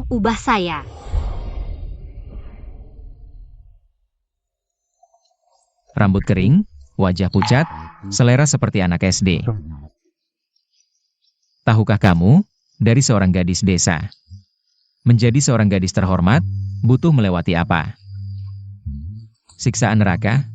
ubah saya. Rambut kering, wajah pucat, selera seperti anak SD. Tahukah kamu, dari seorang gadis desa, menjadi seorang gadis terhormat, butuh melewati apa? Siksaan neraka?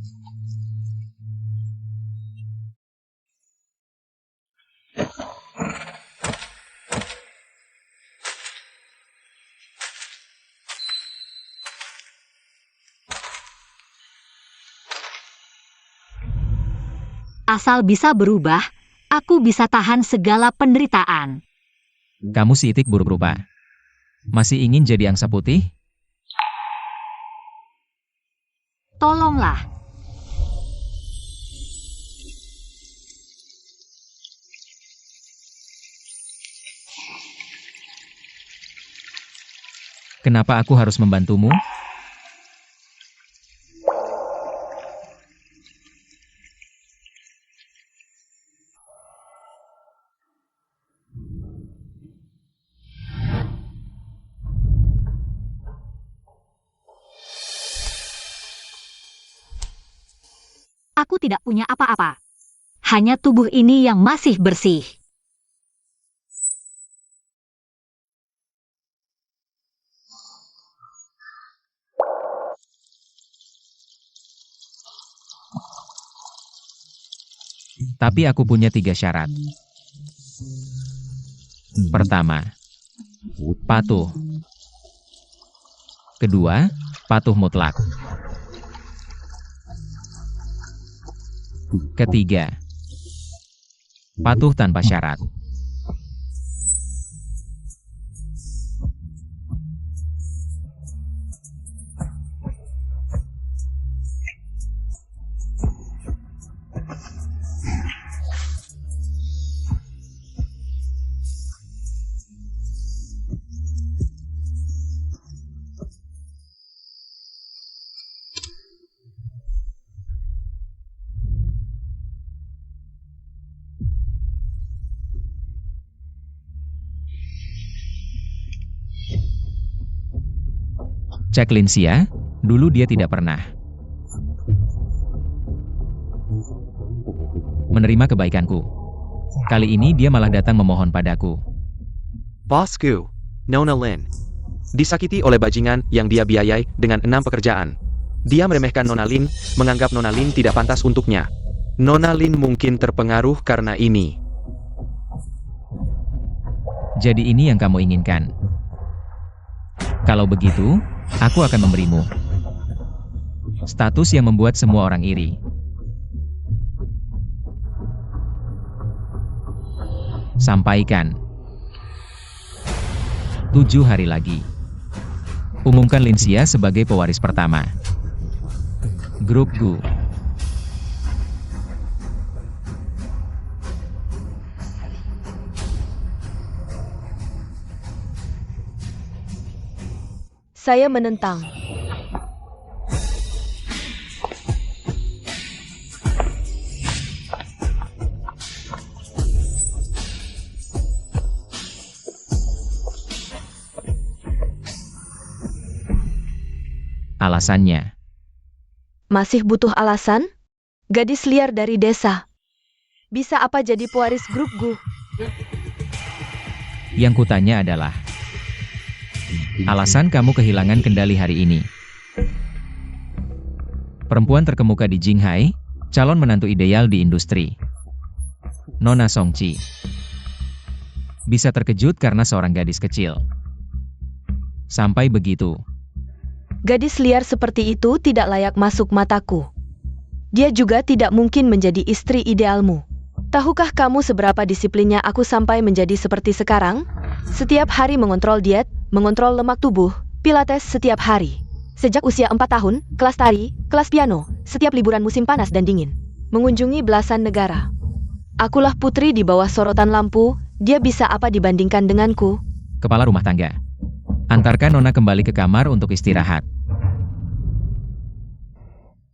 Asal bisa berubah, aku bisa tahan segala penderitaan. Kamu si itik buruk rupa. Masih ingin jadi angsa putih? Tolonglah. Kenapa aku harus membantumu? Aku tidak punya apa-apa. Hanya tubuh ini yang masih bersih. Tapi aku punya 3 syarat. Pertama, patuh. Kedua, patuh mutlak. Ketiga, patuh tanpa syarat. Cek Linsia, dulu dia tidak pernah menerima kebaikanku. Kali ini dia malah datang memohon padaku. Bosku, Nona Lin. Disakiti oleh bajingan yang dia biayai dengan 6 pekerjaan. Dia meremehkan Nona Lin, menganggap Nona Lin tidak pantas untuknya. Nona Lin mungkin terpengaruh karena ini. Jadi ini yang kamu inginkan. Kalau begitu, aku akan memberimu status yang membuat semua orang iri. Sampaikan. 7 hari lagi. Umumkan Linsia sebagai pewaris pertama. Grup Gu. Saya menentang. Alasannya. Masih butuh alasan? Gadis liar dari desa. Bisa apa jadi pewaris grup Gu? Yang kutanya adalah, alasan kamu kehilangan kendali hari ini. Perempuan terkemuka di Jinghai, calon menantu ideal di industri. Nona Songqi. Bisa terkejut karena seorang gadis kecil. Sampai begitu. Gadis liar seperti itu tidak layak masuk mataku. Dia juga tidak mungkin menjadi istri idealmu. Tahukah kamu seberapa disiplinnya aku sampai menjadi seperti sekarang? Setiap hari mengontrol diet, mengontrol lemak tubuh, pilates setiap hari. Sejak usia 4 tahun, kelas tari, kelas piano, setiap liburan musim panas dan dingin. Mengunjungi belasan negara. Akulah putri di bawah sorotan lampu, dia bisa apa dibandingkan denganku? Kepala rumah tangga. Antarkan Nona kembali ke kamar untuk istirahat.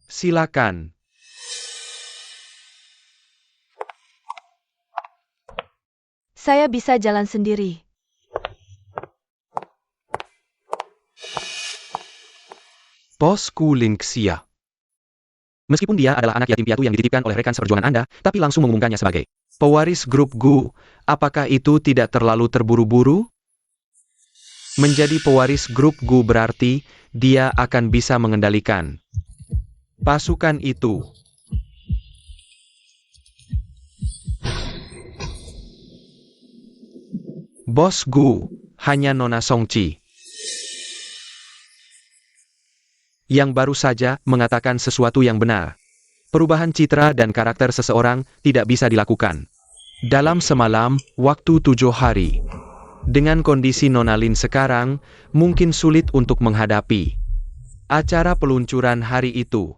Silakan. Saya bisa jalan sendiri. Bosku Linxia. Meskipun dia adalah anak yatim piatu yang dititipkan oleh rekan seperjuangan Anda, tapi langsung mengumumkannya sebagai pewaris grup Gu. Apakah itu tidak terlalu terburu-buru? Menjadi pewaris grup Gu berarti dia akan bisa mengendalikan pasukan itu. Bos Gu, hanya Nona Songqi yang baru saja mengatakan sesuatu yang benar. Perubahan citra dan karakter seseorang tidak bisa dilakukan dalam semalam, waktu 7 hari. Dengan kondisi Nona Lin sekarang, mungkin sulit untuk menghadapi acara peluncuran hari itu.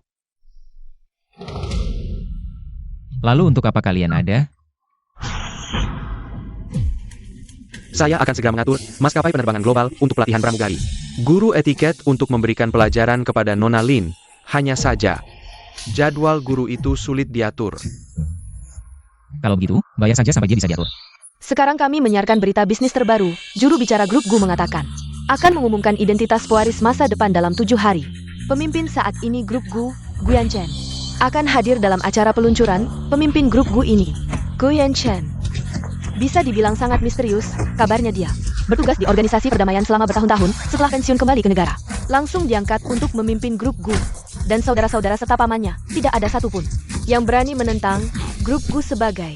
Lalu untuk apa kalian ada? Saya akan segera mengatur maskapai penerbangan global untuk pelatihan pramugari. Guru etiket untuk memberikan pelajaran kepada Nona Lin. Hanya saja, jadwal guru itu sulit diatur. Kalau begitu, bayar saja sampai dia bisa diatur. Sekarang kami menyiarkan berita bisnis terbaru. Juru bicara grup Gu mengatakan, akan mengumumkan identitas pewaris masa depan dalam 7 hari. Pemimpin saat ini grup Gu, Guyan Chen, akan hadir dalam acara peluncuran pemimpin grup Gu ini. Guyan Chen bisa dibilang sangat misterius, kabarnya dia bertugas di organisasi perdamaian selama bertahun-tahun setelah pensiun kembali ke negara. Langsung diangkat untuk memimpin grup Gu. Dan saudara-saudara serta pamannya, tidak ada satupun yang berani menentang grup Gu sebagai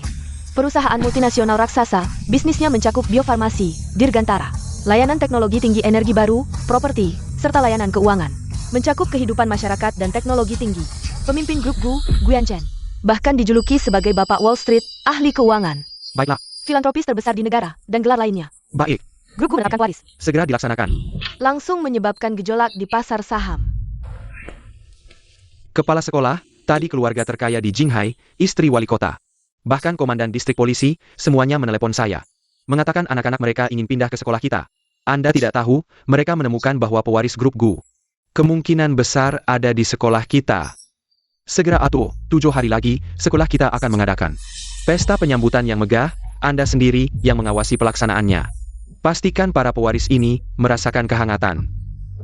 perusahaan multinasional raksasa. Bisnisnya mencakup biofarmasi, dirgantara, layanan teknologi tinggi energi baru, properti, serta layanan keuangan. Mencakup kehidupan masyarakat dan teknologi tinggi. Pemimpin grup Gu, Guyan Chen, bahkan dijuluki sebagai Bapak Wall Street, ahli keuangan. Baiklah, Filantropis terbesar di negara, dan gelar lainnya. baik. Grup Gu menerapkan waris. Segera dilaksanakan. Langsung menyebabkan gejolak di pasar saham. Kepala sekolah, tadi keluarga terkaya di Jinghai, istri wali kota. Bahkan komandan distrik polisi, semuanya menelepon saya. Mengatakan anak-anak mereka ingin pindah ke sekolah kita. Anda tidak tahu, mereka menemukan bahwa pewaris grup Gu kemungkinan besar ada di sekolah kita. Segera atuh, 7 hari lagi, sekolah kita akan mengadakan pesta penyambutan yang megah. Anda sendiri yang mengawasi pelaksanaannya. Pastikan para pewaris ini merasakan kehangatan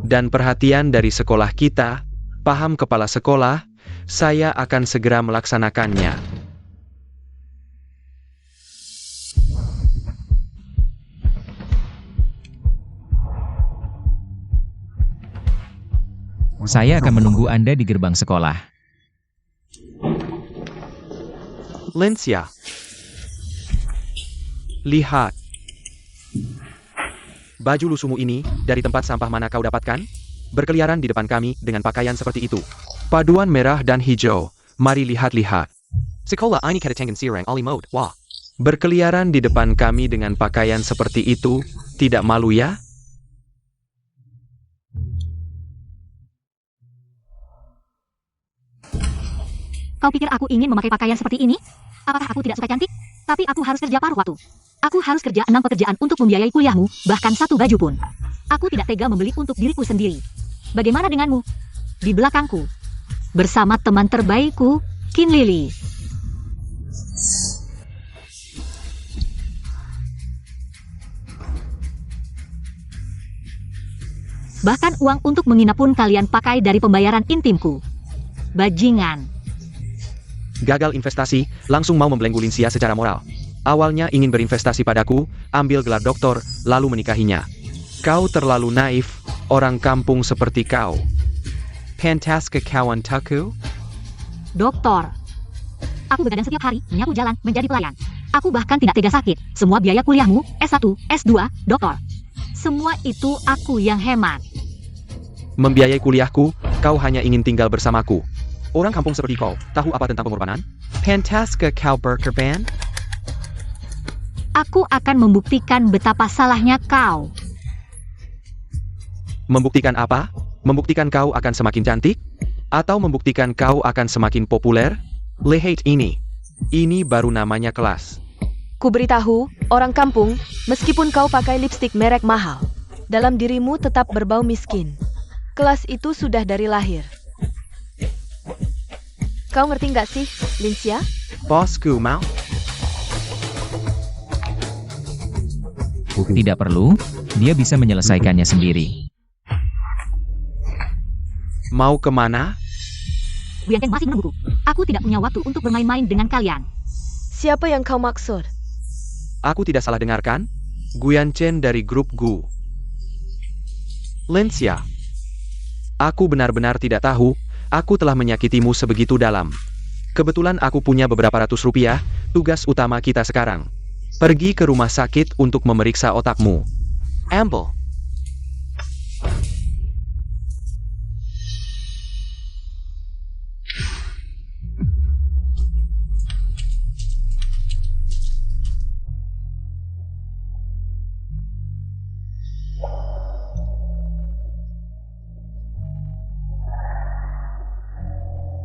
dan perhatian dari sekolah kita. Paham kepala sekolah, saya akan segera melaksanakannya. Saya akan menunggu Anda di gerbang sekolah. Linxia. Lihat. Baju lusumu ini, dari tempat sampah mana kau dapatkan? Berkeliaran di depan kami dengan pakaian seperti itu. Paduan merah dan hijau. Mari lihat-lihat. Sekolah ini kedatangan sirang ali mode. Wah. Berkeliaran di depan kami dengan pakaian seperti itu, tidak malu ya? Kau pikir aku ingin memakai pakaian seperti ini? Apakah aku tidak suka cantik? Tapi aku harus kerja paruh waktu. Aku harus kerja 6 pekerjaan untuk membiayai kuliahmu, bahkan 1 baju pun. Aku tidak tega membeli untuk diriku sendiri. Bagaimana denganmu? Di belakangku, bersama teman terbaikku, Qin Lily. Bahkan uang untuk menginap pun kalian pakai dari pembayaran intimku. Bajingan. Gagal investasi, langsung mau membelenggu Linxia secara moral. Awalnya ingin berinvestasi padaku, ambil gelar doktor, lalu menikahinya. Kau terlalu naif, orang kampung seperti kau. Pentas ke kawan taku? Doktor. Aku begadang setiap hari, menyapu jalan, menjadi pelayan. Aku bahkan tidak tega sakit. Semua biaya kuliahmu, S1, S2, doktor. Semua itu aku yang hemat. Membiayai kuliahku, kau hanya ingin tinggal bersamaku. Orang kampung seperti kau, tahu apa tentang pengorbanan? Pentas ke kau berkorban? Aku akan membuktikan betapa salahnya kau. Membuktikan apa? Membuktikan kau akan semakin cantik? Atau membuktikan kau akan semakin populer? Lihat ini. Ini baru namanya kelas. Ku beritahu, orang kampung, meskipun kau pakai lipstik merek mahal, dalam dirimu tetap berbau miskin. Kelas itu sudah dari lahir. Kau ngerti nggak sih, Linxia? Bosku mau? Tidak perlu, dia bisa menyelesaikannya sendiri. Mau kemana? Guyan Chen masih menungguku. Aku tidak punya waktu untuk bermain-main dengan kalian. Siapa yang kau maksud? Aku tidak salah dengarkan? Guyan Chen dari grup Gu. Lensia. Aku benar-benar tidak tahu, aku telah menyakitimu sebegitu dalam. Kebetulan aku punya beberapa ratus rupiah, tugas utama kita sekarang. Pergi ke rumah sakit untuk memeriksa otakmu. Amble.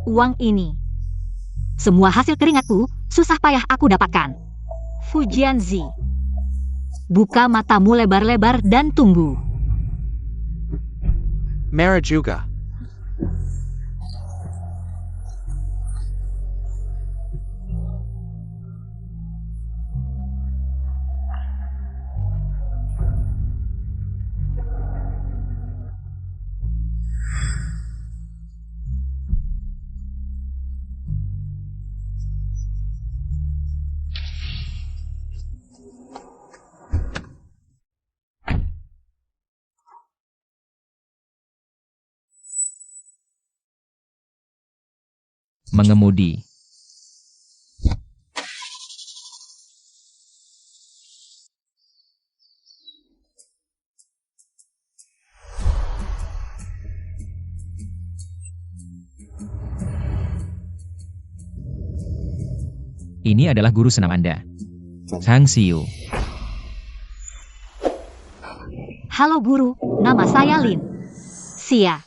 Uang ini. Semua hasil keringatku, susah payah aku dapatkan. Fujianzi. Buka matamu lebar-lebar dan tunggu. Mara juga. Mengemudi. Ini adalah guru senam Anda, Chang Xiu. Halo guru, nama saya Lin. Xia.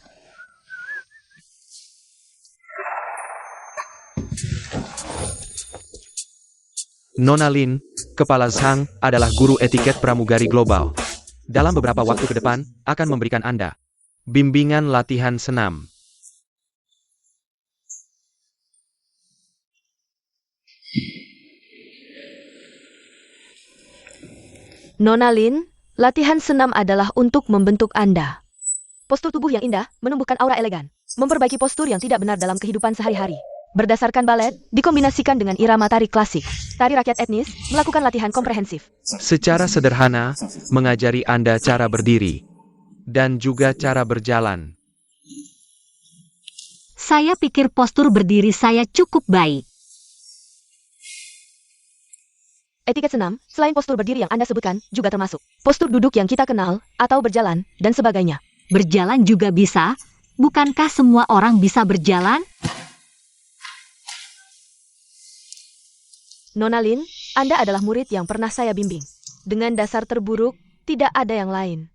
Nona Lin, Kepala Zhang, adalah guru etiket pramugari global. Dalam beberapa waktu ke depan, akan memberikan Anda bimbingan latihan senam. Nona Lin, latihan senam adalah untuk membentuk Anda. Postur tubuh yang indah menumbuhkan aura elegan, memperbaiki postur yang tidak benar dalam kehidupan sehari-hari. Berdasarkan balet, dikombinasikan dengan irama tari klasik. Tari rakyat etnis melakukan latihan komprehensif. Secara sederhana, mengajari Anda cara berdiri dan juga cara berjalan. Saya pikir postur berdiri saya cukup baik. Etiket senam, selain postur berdiri yang Anda sebutkan, juga termasuk postur duduk yang kita kenal, atau berjalan, dan sebagainya. Berjalan juga bisa? Bukankah semua orang bisa berjalan? Nona Lin, Anda adalah murid yang pernah saya bimbing. Dengan dasar terburuk, tidak ada yang lain.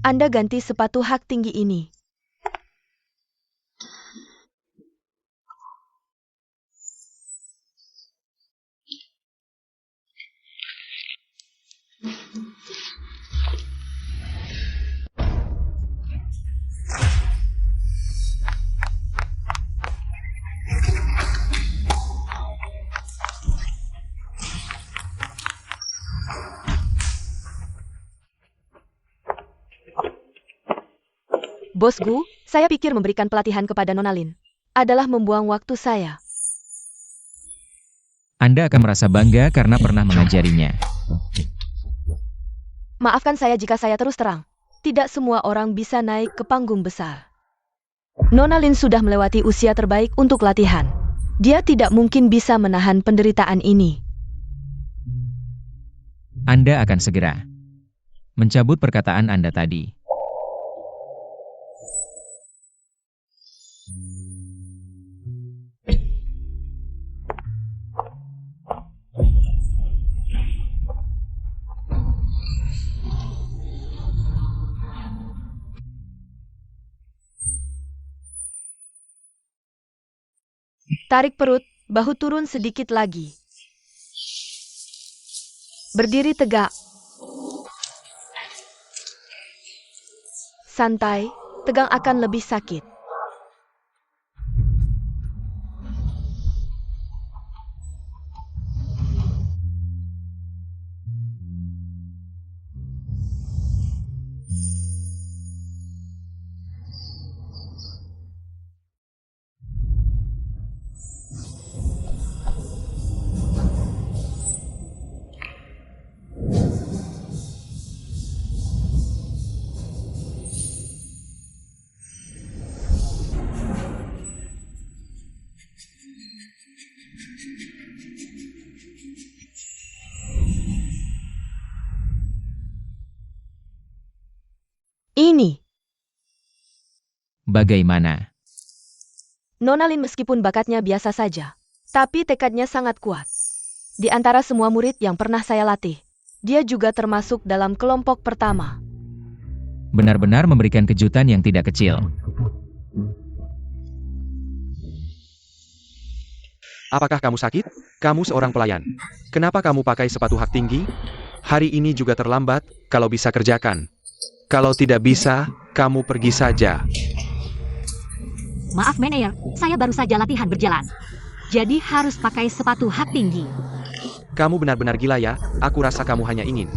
Anda ganti sepatu hak tinggi ini. Bos Gu, saya pikir memberikan pelatihan kepada Nona Lin adalah membuang waktu saya. Anda akan merasa bangga karena pernah mengajarinya. Maafkan saya jika saya terus terang. Tidak semua orang bisa naik ke panggung besar. Nona Lin sudah melewati usia terbaik untuk latihan. Dia tidak mungkin bisa menahan penderitaan ini. Anda akan segera mencabut perkataan Anda tadi. Tarik perut, bahu turun sedikit lagi. Berdiri tegak. Santai, tegang akan lebih sakit. Ini. Bagaimana? Nona Lin meskipun bakatnya biasa saja, tapi tekadnya sangat kuat. Di antara semua murid yang pernah saya latih, dia juga termasuk dalam kelompok pertama. Benar-benar memberikan kejutan yang tidak kecil. Apakah kamu sakit? Kamu seorang pelayan. Kenapa kamu pakai sepatu hak tinggi? Hari ini juga terlambat, kalau bisa kerjakan. Kalau tidak bisa, kamu pergi saja. Maaf Meneer, saya baru saja latihan berjalan. Jadi harus pakai sepatu hak tinggi. Kamu benar-benar gila ya, aku rasa kamu hanya ingin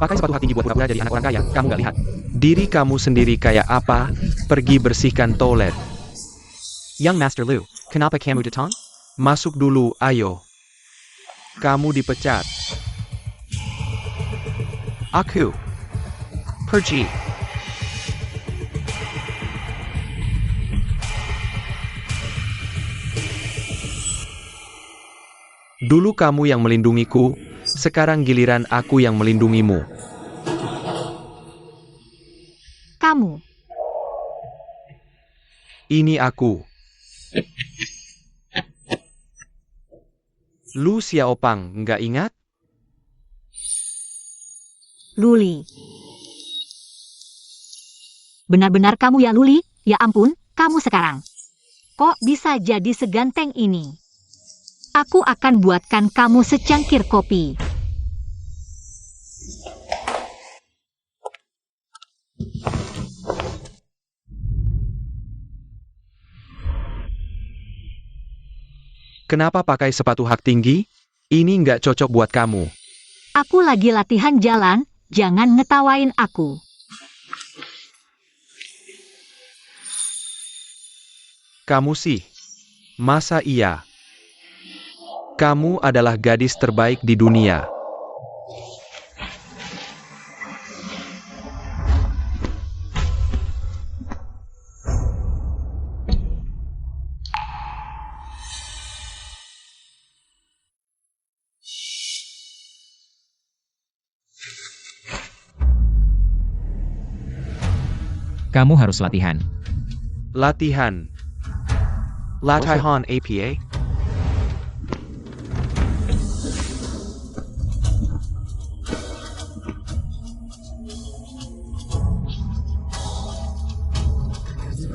pakai sepatu hak tinggi buat pura-pura jadi anak orang kaya, kamu gak lihat. Diri kamu sendiri kayak apa, pergi bersihkan toilet. Young Master Lu, kenapa kamu datang? Masuk dulu, ayo. Kamu dipecat. Aku. Pergi. Dulu kamu yang melindungiku, sekarang giliran aku yang melindungimu. Kamu, Ini aku. Lu Xiaopang, nggak ingat? Luli. Benar-benar kamu ya Luli? Ya ampun, kamu sekarang. Kok bisa jadi seganteng ini? Aku akan buatkan kamu secangkir kopi. Kenapa pakai sepatu hak tinggi? Ini nggak cocok buat kamu. Aku lagi latihan jalan, jangan ngetawain aku. Kamu sih? Masa iya? Kamu adalah gadis terbaik di dunia. Kamu harus latihan. Latihan. Latihan APA?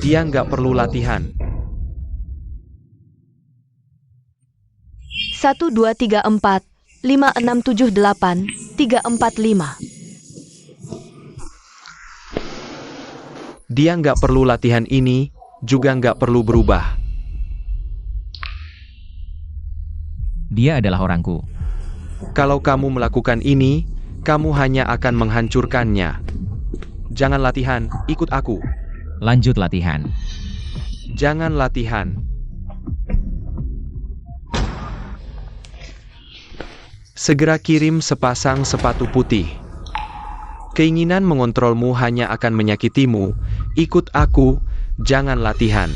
Dia nggak perlu latihan. 1, 2, 3, 4, 5, 6, 7, 8, 3, 4, 5. Dia nggak perlu latihan ini, juga nggak perlu berubah. Dia adalah orangku. Kalau kamu melakukan ini, kamu hanya akan menghancurkannya. Jangan latihan, ikut aku. Lanjut latihan. Jangan latihan. Segera kirim sepasang sepatu putih. Keinginan mengontrolmu hanya akan menyakitimu. Ikut aku, jangan latihan.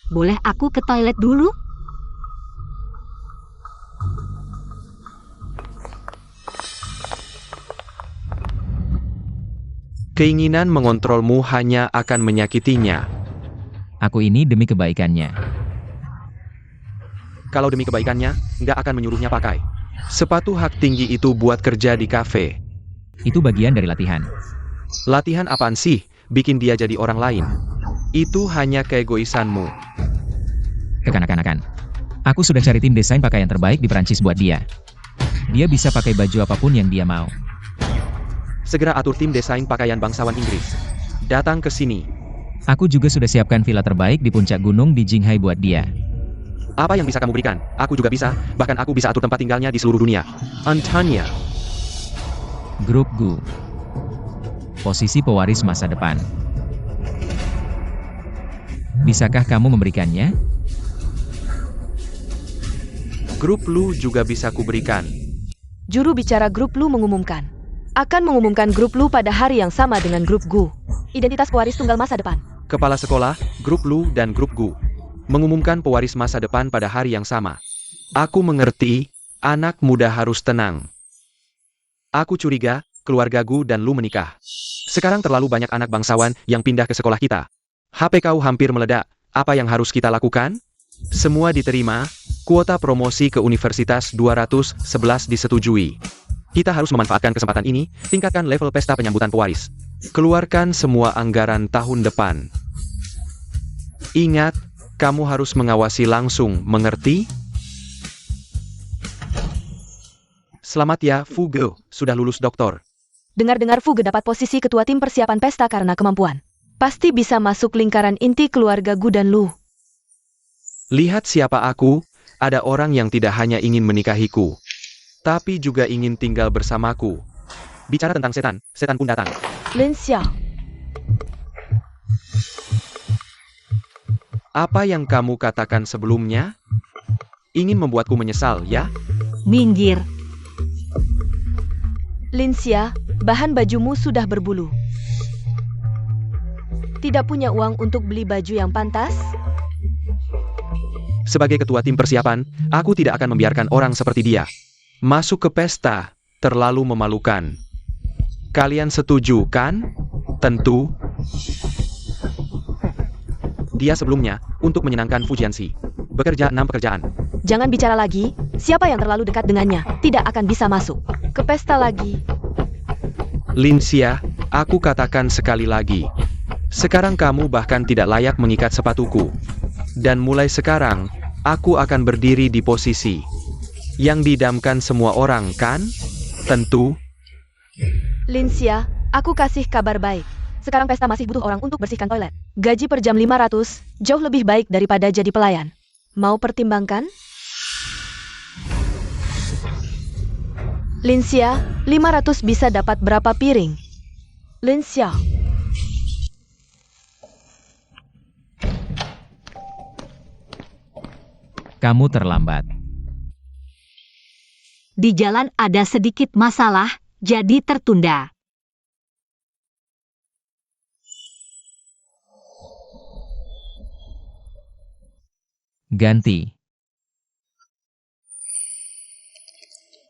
Boleh aku ke toilet dulu? Keinginan mengontrolmu hanya akan menyakitinya. Aku ini demi kebaikannya. Kalau demi kebaikannya, nggak akan menyuruhnya pakai sepatu hak tinggi itu buat kerja di kafe. Itu bagian dari latihan. Latihan apaan sih? Bikin dia jadi orang lain. Itu hanya keegoisanmu. Kekanak-kanakan. Aku sudah cari tim desain pakaian terbaik di Perancis buat dia. Dia bisa pakai baju apapun yang dia mau. Segera atur tim desain pakaian bangsawan Inggris. Datang ke sini. Aku juga sudah siapkan villa terbaik di puncak gunung di Jinghai buat dia. Apa yang bisa kamu berikan? Aku juga bisa, bahkan aku bisa atur tempat tinggalnya di seluruh dunia. Antanya. Grup Gu. Posisi pewaris masa depan. Bisakah kamu memberikannya? Grup Lu juga bisa kuberikan. Juru bicara grup Lu mengumumkan. Akan mengumumkan grup Lu pada hari yang sama dengan grup Gu. Identitas pewaris tunggal masa depan. Kepala sekolah, grup Lu dan grup Gu mengumumkan pewaris masa depan pada hari yang sama. Aku mengerti, anak muda harus tenang. Aku curiga, keluarga Gu dan Lu menikah. Sekarang terlalu banyak anak bangsawan yang pindah ke sekolah kita. HP kau hampir meledak. Apa yang harus kita lakukan? Semua diterima. Kuota promosi ke Universitas 211 disetujui. Kita harus memanfaatkan kesempatan ini, tingkatkan level pesta penyambutan pewaris. Keluarkan semua anggaran tahun depan. Ingat, kamu harus mengawasi langsung, mengerti? Selamat ya, Fu Ge, sudah lulus doktor. Dengar-dengar Fu Ge dapat posisi ketua tim persiapan pesta karena kemampuan. Pasti bisa masuk lingkaran inti keluarga Gu dan Lu. Lihat siapa aku, ada orang yang tidak hanya ingin menikahiku, tapi juga ingin tinggal bersamaku. Bicara tentang setan, setan pun datang. Lin Xiao, Apa yang kamu katakan sebelumnya? Ingin membuatku menyesal, ya? Minggir. Lin Xia, bahan bajumu sudah berbulu. Tidak punya uang untuk beli baju yang pantas? Sebagai ketua tim persiapan, aku tidak akan membiarkan orang seperti dia masuk ke pesta, terlalu memalukan. Kalian setuju, kan? Tentu. Dia sebelumnya, untuk menyenangkan Fujianxi, bekerja 6 pekerjaan. Jangan bicara lagi, siapa yang terlalu dekat dengannya tidak akan bisa masuk ke pesta lagi. Lin Xia, aku katakan sekali lagi. Sekarang kamu bahkan tidak layak mengikat sepatuku. Dan mulai sekarang, aku akan berdiri di posisi yang didamkan semua orang, kan? Tentu. Lin Xia, aku kasih kabar baik. Sekarang pesta masih butuh orang untuk bersihkan toilet. Gaji per jam 500, jauh lebih baik daripada jadi pelayan. Mau pertimbangkan? Lin Xia, 500 bisa dapat berapa piring? Lin Xia. Kamu terlambat. Di jalan ada sedikit masalah, jadi tertunda. Ganti.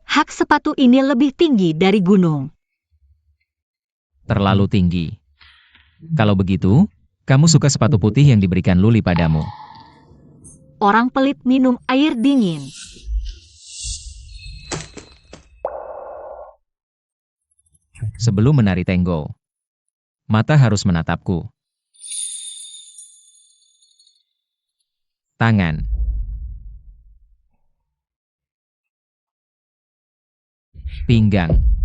Hak sepatu ini lebih tinggi dari gunung. Terlalu tinggi. Kalau begitu, kamu suka sepatu putih yang diberikan Luli padamu. Orang pelit minum air dingin. Sebelum menari tango, mata harus menatapku. Tangan. Pinggang.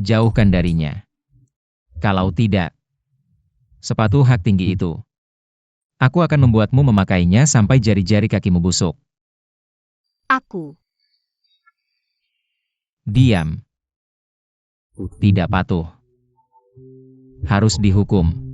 Jauhkan darinya. Kalau tidak, sepatu hak tinggi itu, aku akan membuatmu memakainya sampai jari-jari kakimu busuk. Aku. Diam. Tidak patuh. Harus dihukum.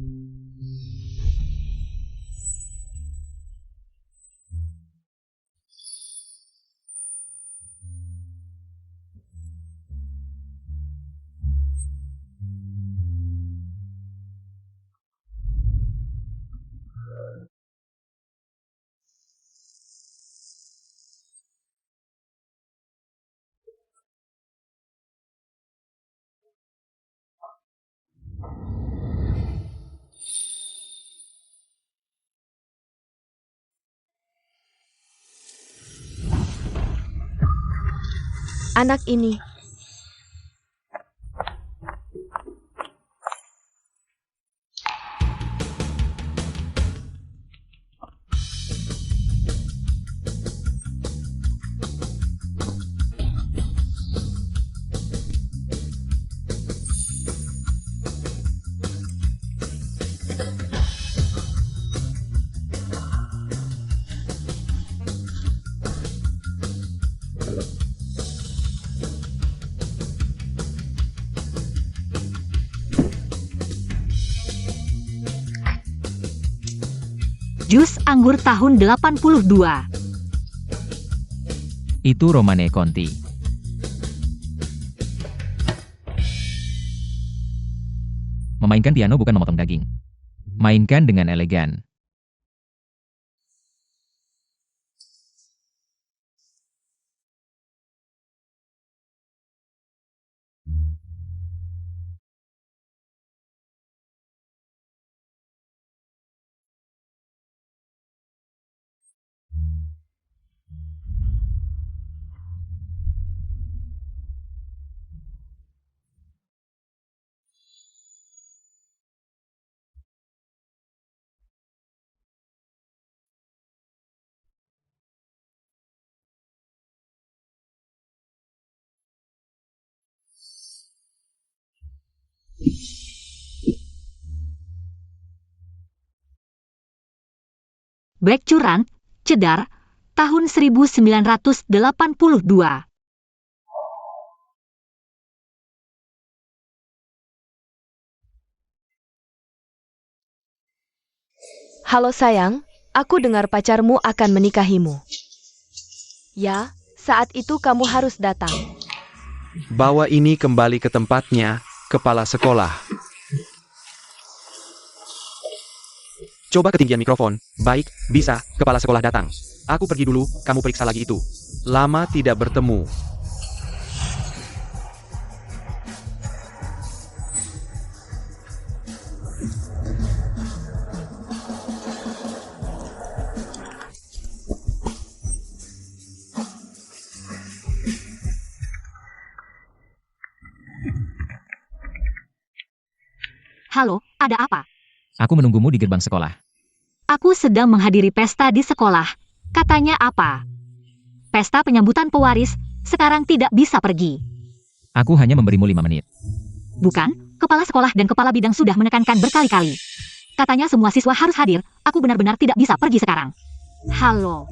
Anak ini. Jus anggur tahun 82. Itu Romane Conti. Memainkan piano bukan memotong daging. Mainkan dengan elegan. Black Currant, Cedar, tahun 1982. Halo sayang, aku dengar pacarmu akan menikahimu. Ya, saat itu kamu harus datang. Bawa ini kembali ke tempatnya, kepala sekolah. Coba ketinggian mikrofon. Baik, bisa, kepala sekolah datang. Aku pergi dulu, kamu periksa lagi itu. Lama tidak bertemu. Halo, ada apa? Aku menunggumu di gerbang sekolah. Aku sedang menghadiri pesta di sekolah. Katanya apa? Pesta penyambutan pewaris, sekarang tidak bisa pergi. Aku hanya memberimu 5 menit. Bukan, kepala sekolah dan kepala bidang sudah menekankan berkali-kali. Katanya semua siswa harus hadir, aku benar-benar tidak bisa pergi sekarang. Halo.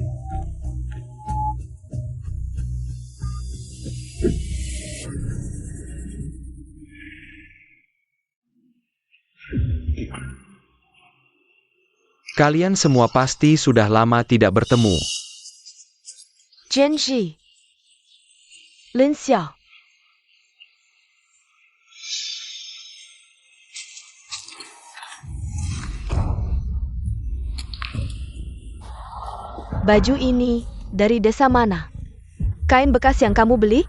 Kalian semua pasti sudah lama tidak bertemu. Jianji, Lin Xiao. Baju ini dari desa mana? Kain bekas yang kamu beli?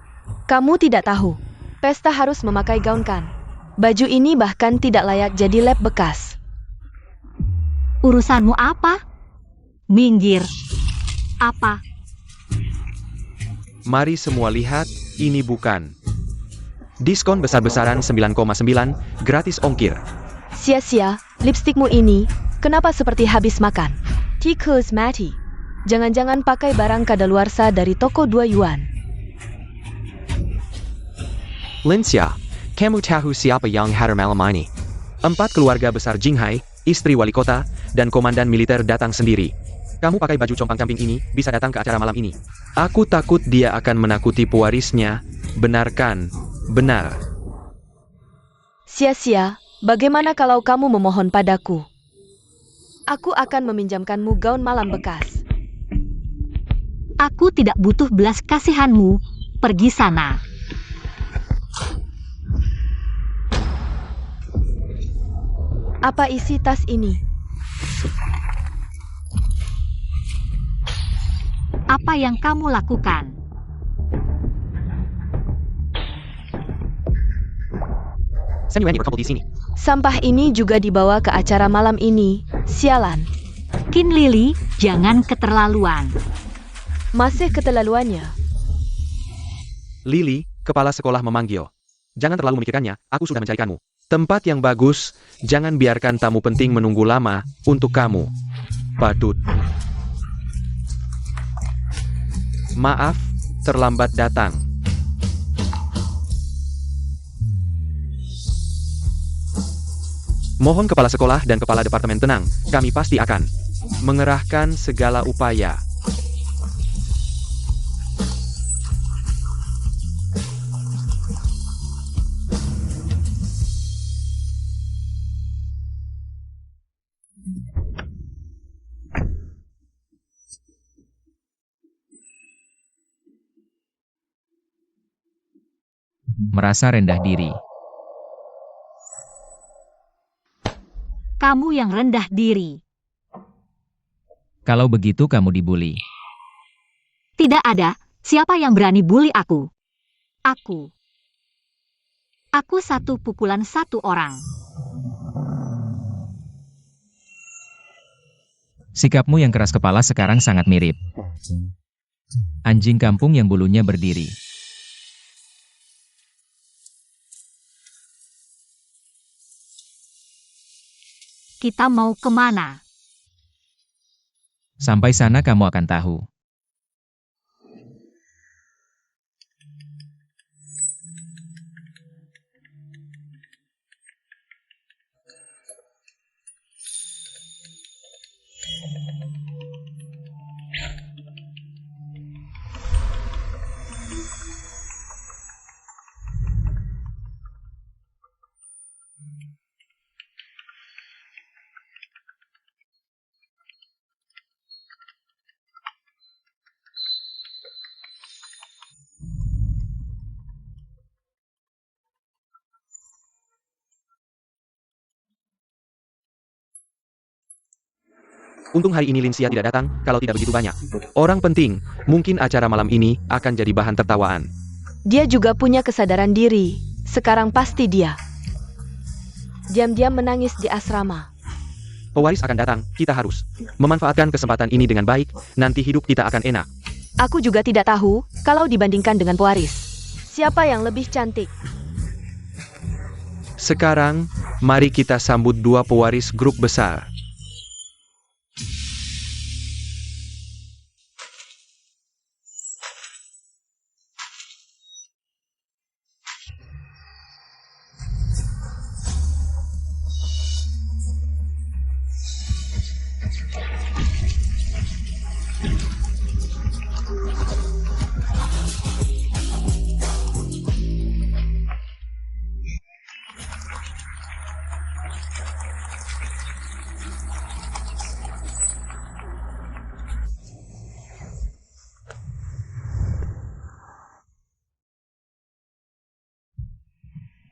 Kamu tidak tahu. Pesta harus memakai gaun kan? Baju ini bahkan tidak layak jadi lab bekas. Urusanmu apa? Minggir. Apa? Mari semua lihat, ini bukan. Diskon besar-besaran 9,9, gratis ongkir. Sia-sia, lipstikmu ini, kenapa seperti habis makan? Tikus mati. Jangan-jangan pakai barang kadaluarsa dari toko 2 yuan. Lincia, kamu tahu siapa yang hadir malam ini? 4 keluarga besar Jinghai, istri wali kota, dan komandan militer datang sendiri. Kamu pakai baju compang-camping ini, bisa datang ke acara malam ini. Aku takut dia akan menakuti pewarisnya. Benarkan? Benar. Sia-sia, bagaimana kalau kamu memohon padaku? Aku akan meminjamkanmu gaun malam bekas. Aku tidak butuh belas kasihanmu. Pergi sana. Apa isi tas ini? Apa yang kamu lakukan? di sini. Sampah ini juga dibawa ke acara malam ini. Sialan. Qin Lily, jangan keterlaluan. Masih keterlaluannya. Lily, kepala sekolah memanggil. Jangan terlalu memikirkannya, aku sudah mencarikanmu. Tempat yang bagus, jangan biarkan tamu penting menunggu lama, untuk kamu. Badut. Maaf, terlambat datang. Mohon kepala sekolah dan kepala departemen tenang, kami pasti akan mengerahkan segala upaya. merasa rendah diri. Kamu yang rendah diri. Kalau begitu kamu dibully. Tidak ada. Siapa yang berani bully aku? Aku. Aku satu pukulan satu orang. Sikapmu yang keras kepala sekarang sangat mirip anjing kampung yang bulunya berdiri. Kita mau kemana? Sampai sana kamu akan tahu. Untung hari ini Linsia tidak datang, kalau tidak begitu banyak orang penting, mungkin acara malam ini akan jadi bahan tertawaan. Dia juga punya kesadaran diri. Sekarang pasti dia diam-diam menangis di asrama. Pewaris akan datang, kita harus memanfaatkan kesempatan ini dengan baik, nanti hidup kita akan enak. Aku juga tidak tahu, kalau dibandingkan dengan pewaris, siapa yang lebih cantik? Sekarang, mari kita sambut dua pewaris grup besar.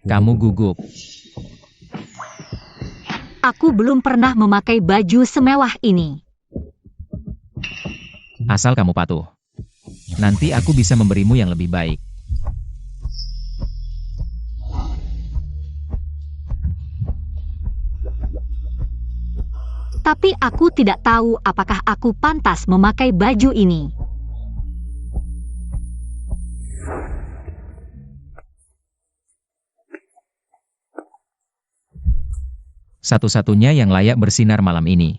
Kamu gugup. Aku belum pernah memakai baju semewah ini. Asal kamu patuh. Nanti aku bisa memberimu yang lebih baik. Tapi aku tidak tahu apakah aku pantas memakai baju ini. Satu-satunya yang layak bersinar malam ini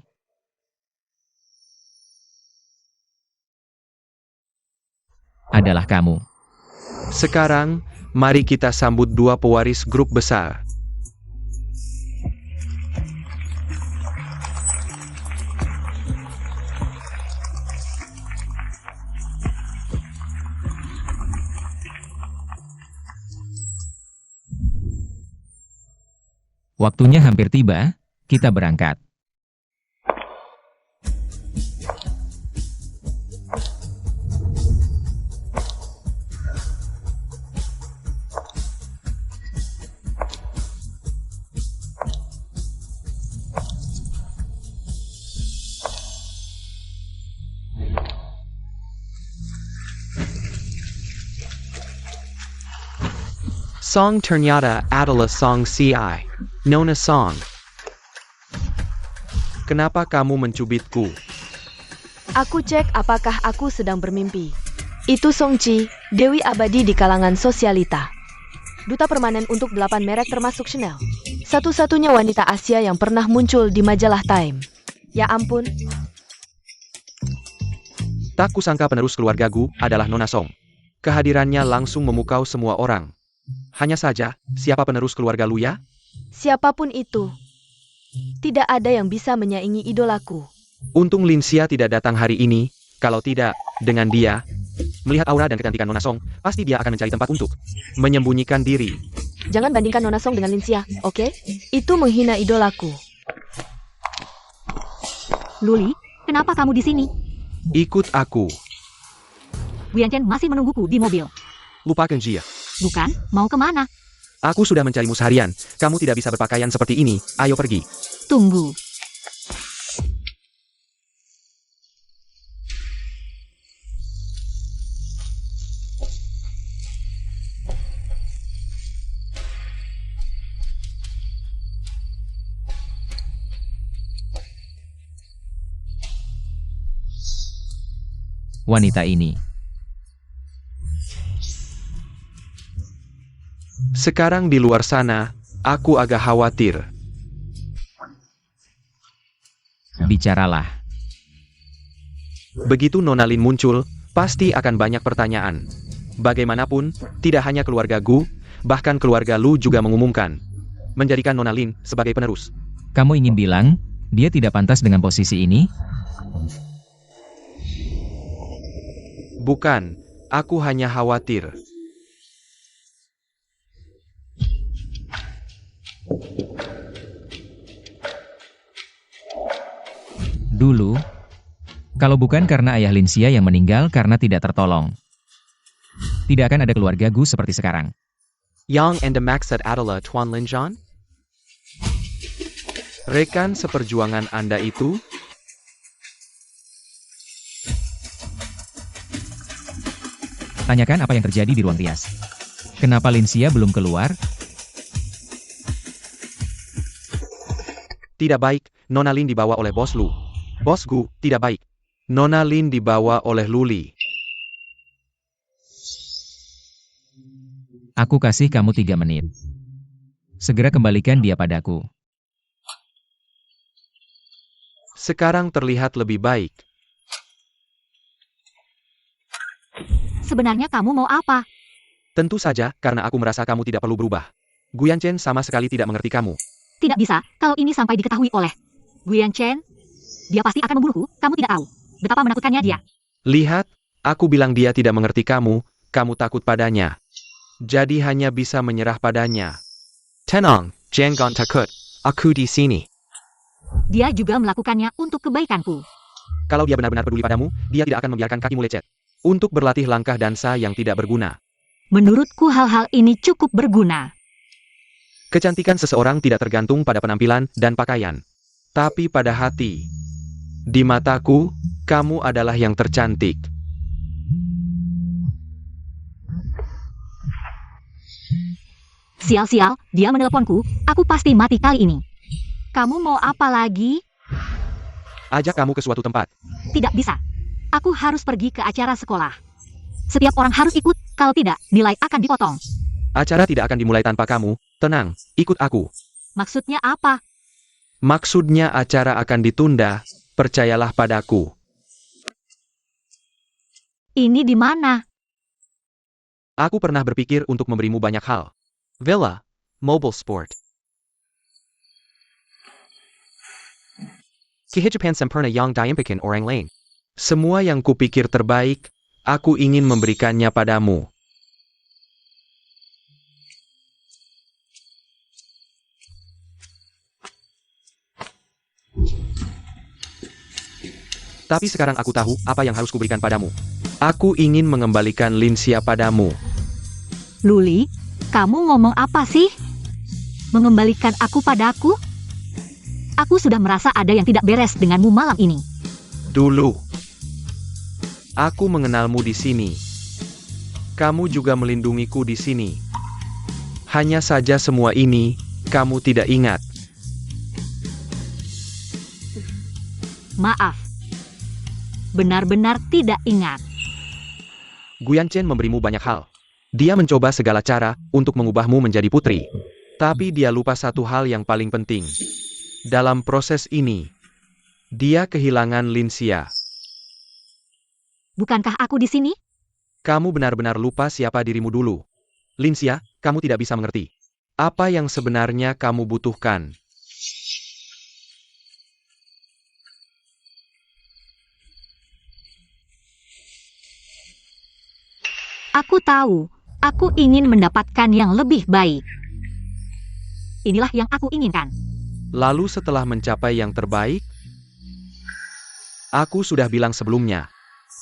adalah kamu. Sekarang, mari kita sambut dua pewaris grup besar. Waktunya hampir tiba, kita berangkat. Song ternyata adalah song CI. Nona Song. Kenapa kamu mencubitku? Aku cek apakah aku sedang bermimpi. Itu Songchi, Dewi Abadi di kalangan sosialita. Duta permanen untuk 8 merek termasuk Chanel. Satu-satunya wanita Asia yang pernah muncul di majalah Time. Ya ampun, Tak kusangka penerus keluargaku adalah Nona Song. Kehadirannya langsung memukau semua orang. Hanya saja, siapa penerus keluarga Luya? siapapun itu. Tidak ada yang bisa menyaingi idolaku. Untung Linsia tidak datang hari ini, kalau tidak, dengan dia. Melihat aura dan kecantikan Nona Song, pasti dia akan mencari tempat untuk menyembunyikan diri. Jangan bandingkan Nona Song dengan Linsia, oke? Itu menghina idolaku. Luli, kenapa kamu di sini? Ikut aku. Wianchen masih menungguku di mobil. Lupakan Jia. Bukan, mau kemana? Aku sudah mencarimu seharian. Kamu tidak bisa berpakaian seperti ini. Ayo pergi. Tunggu. Wanita ini. Sekarang di luar sana, aku agak khawatir. Bicaralah. Begitu Nona Lin muncul, pasti akan banyak pertanyaan. Bagaimanapun, tidak hanya keluarga Gu, bahkan keluarga Lu juga mengumumkan menjadikan Nona Lin sebagai penerus. Kamu ingin bilang, dia tidak pantas dengan posisi ini? Bukan, aku hanya khawatir. Dulu, kalau bukan karena ayah Linsia yang meninggal karena tidak tertolong, tidak akan ada keluarga Gu seperti sekarang. Yang and the Maxat adalah Tuan Lin John? Rekan seperjuangan Anda itu? Tanyakan apa yang terjadi di ruang rias. Kenapa Linsia belum keluar? Tidak baik, Nona Lin dibawa oleh Bos Lu. Bos Gu, tidak baik. Nona Lin dibawa oleh Luli. Aku kasih kamu 3 menit. Segera kembalikan dia padaku. Sekarang terlihat lebih baik. Sebenarnya kamu mau apa? Tentu saja, karena aku merasa kamu tidak perlu berubah. Guyan Chen sama sekali tidak mengerti kamu. Tidak bisa, kalau ini sampai diketahui oleh Guyan Chen. Dia pasti akan membunuhku, kamu tidak tahu. Betapa menakutkannya dia. Lihat, aku bilang dia tidak mengerti kamu takut padanya. Jadi hanya bisa menyerah padanya. Tenang, jangan takut. Aku di sini. Dia juga melakukannya untuk kebaikanku. Kalau dia benar-benar peduli padamu, dia tidak akan membiarkan kakimu lecet. Untuk berlatih langkah dansa yang tidak berguna. Menurutku hal-hal ini cukup berguna. Kecantikan seseorang tidak tergantung pada penampilan dan pakaian. Tapi pada hati. Di mataku, kamu adalah yang tercantik. Sial-sial, dia menelponku, aku pasti mati kali ini. Kamu mau apa lagi? Ajak kamu ke suatu tempat. Tidak bisa. Aku harus pergi ke acara sekolah. Setiap orang harus ikut, kalau tidak, nilai akan dipotong. Acara tidak akan dimulai tanpa kamu. Tenang, ikut aku. Maksudnya apa? Maksudnya acara akan ditunda. Percayalah padaku. Ini di mana? Aku pernah berpikir untuk memberimu banyak hal. Villa. Mobile Sport. Kihijapan sempurna yang diimpakan orang lain. Semua yang kupikir terbaik, aku ingin memberikannya padamu. Tapi sekarang aku tahu apa yang harus kuberikan padamu. Aku ingin mengembalikan Linsia padamu. Luli, kamu ngomong apa sih? Mengembalikan aku padaku? Aku sudah merasa ada yang tidak beres denganmu malam ini. Dulu, aku mengenalmu di sini. Kamu juga melindungiku di sini. Hanya saja semua ini, kamu tidak ingat. Maaf. Benar-benar tidak ingat. Guyan Chen memberimu banyak hal. Dia mencoba segala cara untuk mengubahmu menjadi putri. Tapi dia lupa satu hal yang paling penting. Dalam proses ini, dia kehilangan Linsia. Bukankah aku di sini? Kamu benar-benar lupa siapa dirimu dulu. Linsia, kamu tidak bisa mengerti. Apa yang sebenarnya kamu butuhkan? Aku tahu. Aku ingin mendapatkan yang lebih baik. Inilah yang aku inginkan. Lalu setelah mencapai yang terbaik, aku sudah bilang sebelumnya,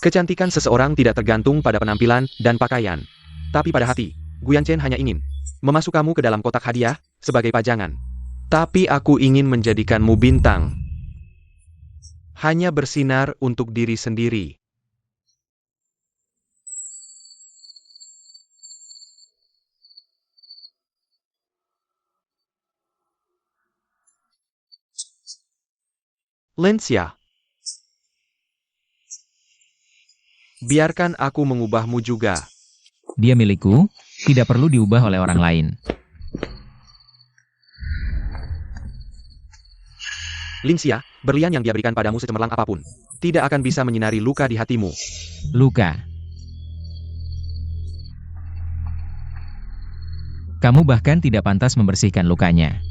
kecantikan seseorang tidak tergantung pada penampilan dan pakaian, tapi pada hati. Guyan Chen hanya ingin memasuk kamu ke dalam kotak hadiah sebagai pajangan. Tapi aku ingin menjadikanmu bintang. Hanya bersinar untuk diri sendiri. Linxia, biarkan aku mengubahmu juga. Dia milikku, tidak perlu diubah oleh orang lain. Linxia, berlian yang dia berikan padamu secemerlang apapun, tidak akan bisa menyinari luka di hatimu. Luka. Kamu bahkan tidak pantas membersihkan lukanya.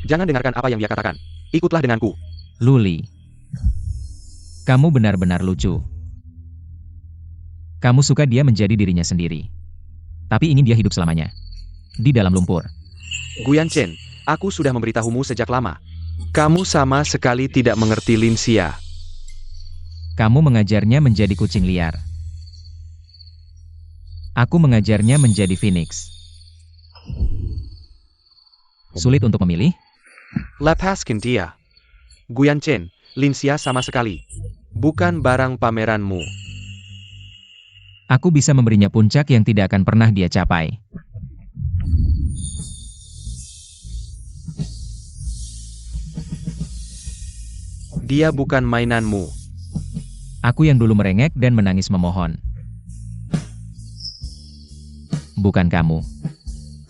Jangan dengarkan apa yang dia katakan. Ikutlah denganku. Luli. Kamu benar-benar lucu. Kamu suka dia menjadi dirinya sendiri. Tapi ingin dia hidup selamanya. Di dalam lumpur. Guyan Chen, aku sudah memberitahumu sejak lama. Kamu sama sekali tidak mengerti Linxia. Kamu mengajarnya menjadi kucing liar. Aku mengajarnya menjadi phoenix. Sulit untuk memilih? Lepaskan dia. Guyan Chen, Linxia sama sekali bukan barang pameranmu. Aku bisa memberinya puncak yang tidak akan pernah dia capai. Dia bukan mainanmu. Aku yang dulu merengek dan menangis memohon. Bukan kamu.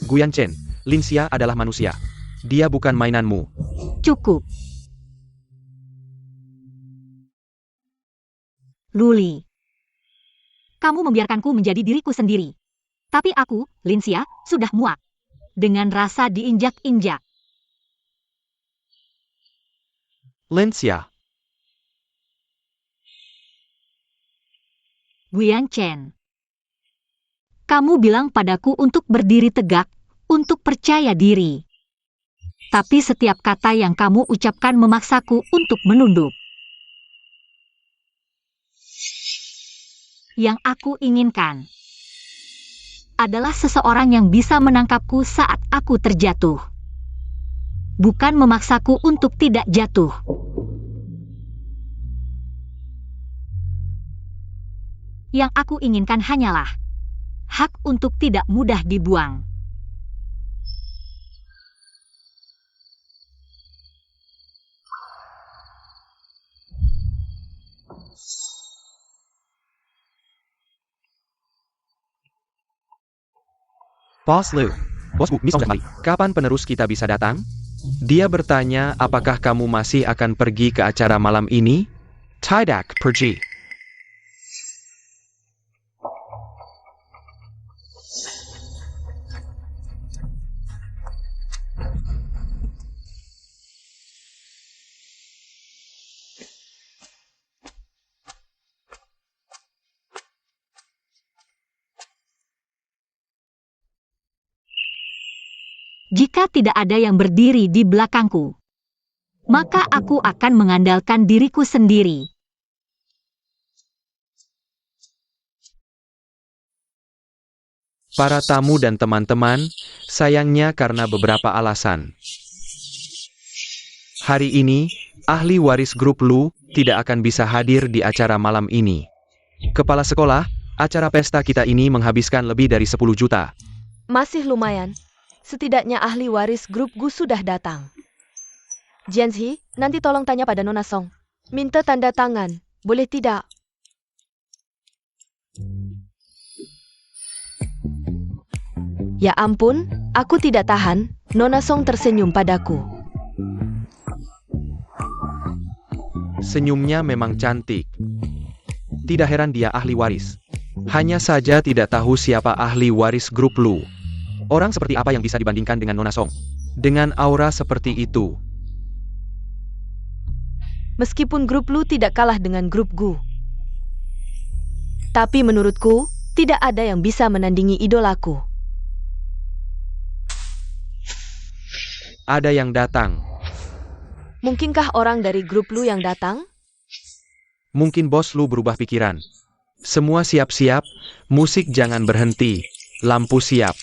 Guyan Chen, Linxia adalah manusia. Dia bukan mainanmu. Cukup. Luli. Kamu membiarkanku menjadi diriku sendiri. Tapi aku, Linxia, sudah muak. Dengan rasa diinjak-injak. Linxia, Guyan Chen. Kamu bilang padaku untuk berdiri tegak, untuk percaya diri. Tapi setiap kata yang kamu ucapkan memaksaku untuk menunduk. Yang aku inginkan adalah seseorang yang bisa menangkapku saat aku terjatuh. Bukan memaksaku untuk tidak jatuh. Yang aku inginkan hanyalah hak untuk tidak mudah dibuang. Boss Lu. Bosku, Miss Ong sudah kembali. Kapan penerus kita bisa datang? Dia bertanya apakah kamu masih akan pergi ke acara malam ini? Tidak pergi. Jika tidak ada yang berdiri di belakangku, maka aku akan mengandalkan diriku sendiri. Para tamu dan teman-teman, sayangnya karena beberapa alasan. Hari ini, ahli waris grup Lu tidak akan bisa hadir di acara malam ini. Kepala sekolah, acara pesta kita ini menghabiskan lebih dari 10 juta. Masih lumayan. Setidaknya ahli waris grup Gu sudah datang. Jianzi, nanti tolong tanya pada Nona Song. Minta tanda tangan, boleh tidak? Ya ampun, aku tidak tahan. Nona Song tersenyum padaku. Senyumnya memang cantik. Tidak heran dia ahli waris. Hanya saja tidak tahu siapa ahli waris grup Lu. Orang seperti apa yang bisa dibandingkan dengan Nona Song? Dengan aura seperti itu. Meskipun grup Lu tidak kalah dengan grup Gu. Tapi menurutku, tidak ada yang bisa menandingi idolaku. Ada yang datang. Mungkinkah orang dari grup Lu yang datang? Mungkin bos Lu berubah pikiran. Semua siap-siap, musik jangan berhenti. Lampu siap.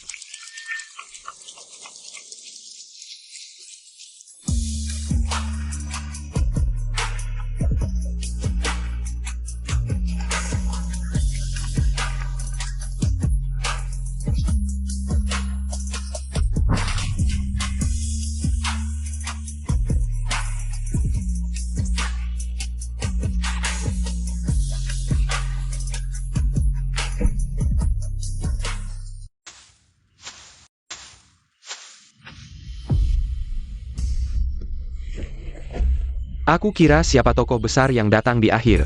Aku kira siapa tokoh besar yang datang di akhir.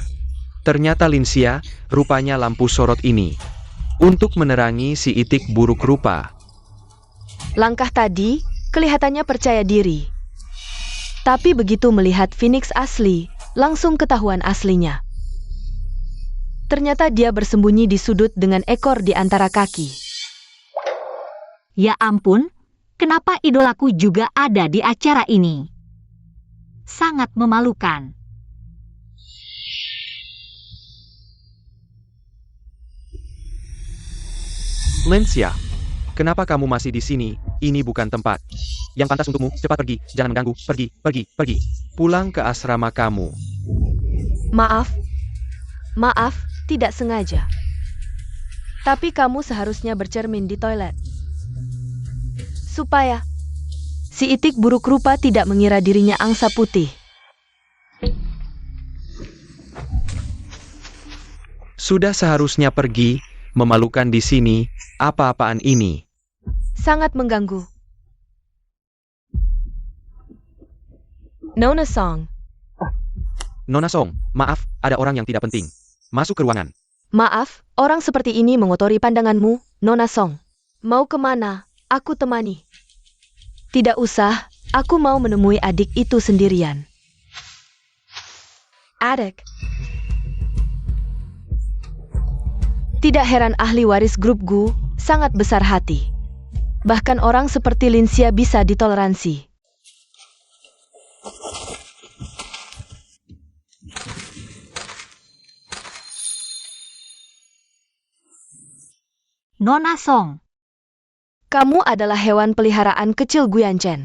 Ternyata Linsia, rupanya lampu sorot ini. Untuk menerangi si itik buruk rupa. Langkah tadi, kelihatannya percaya diri. Tapi begitu melihat Phoenix asli, langsung ketahuan aslinya. Ternyata dia bersembunyi di sudut dengan ekor di antara kaki. Ya ampun, kenapa idolaku juga ada di acara ini? Sangat memalukan. Linsia, kenapa kamu masih di sini? Ini bukan tempat yang pantas untukmu. Cepat pergi, jangan mengganggu. Pergi, pergi, pergi. Pulang ke asrama kamu. Maaf, tidak sengaja. Tapi kamu seharusnya bercermin di toilet. Supaya si itik buruk rupa tidak mengira dirinya angsa putih. Sudah seharusnya pergi, memalukan di sini, apa-apaan ini? Sangat mengganggu. Nona Song, Nona Song, maaf, ada orang yang tidak penting. Masuk ke ruangan. maaf, orang seperti ini mengotori pandanganmu, Nona Song. Mau kemana? Aku temani. Tidak usah, aku mau menemui adik itu sendirian. Adik. Tidak heran ahli waris grup Gu sangat besar hati. Bahkan orang seperti Linsia bisa ditoleransi. Nona Song, Kamu adalah hewan peliharaan kecil Guyanchen.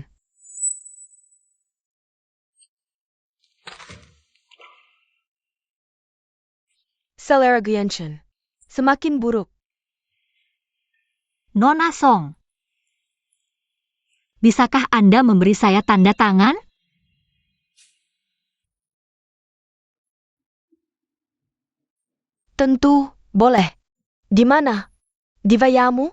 Selera Guyanchen semakin buruk. Nona Song. Bisakah Anda memberi saya tanda tangan? Tentu, boleh. Di mana? Di Vayamu?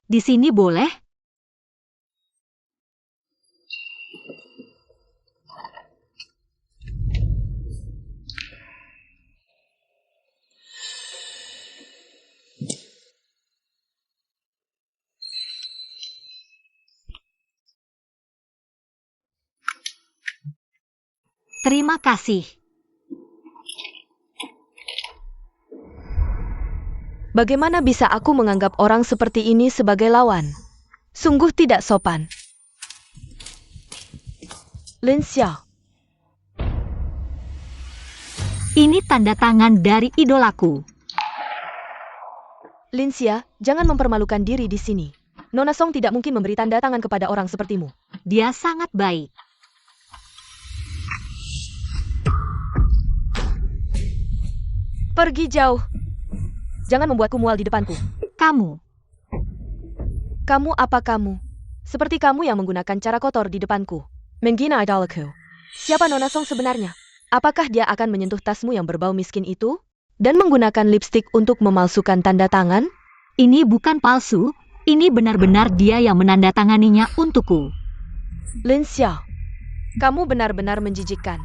Di sini boleh? Terima kasih. Bagaimana bisa aku menganggap orang seperti ini sebagai lawan? Sungguh tidak sopan. Linsia, Ini tanda tangan dari idolaku. Linsia, jangan mempermalukan diri di sini. Nona Song tidak mungkin memberi tanda tangan kepada orang sepertimu. Dia sangat baik. Pergi jauh. Jangan membuatku mual di depanku. Kamu, Kamu apa kamu? Seperti kamu yang menggunakan cara kotor di depanku. Menghina idolaku. Siapa Nona Song sebenarnya? Apakah dia akan menyentuh tasmu yang berbau miskin itu? Dan menggunakan lipstik untuk memalsukan tanda tangan? ini bukan palsu. Ini benar-benar dia yang menandatanganinya untukku. Linsia, kamu benar-benar menjijikkan.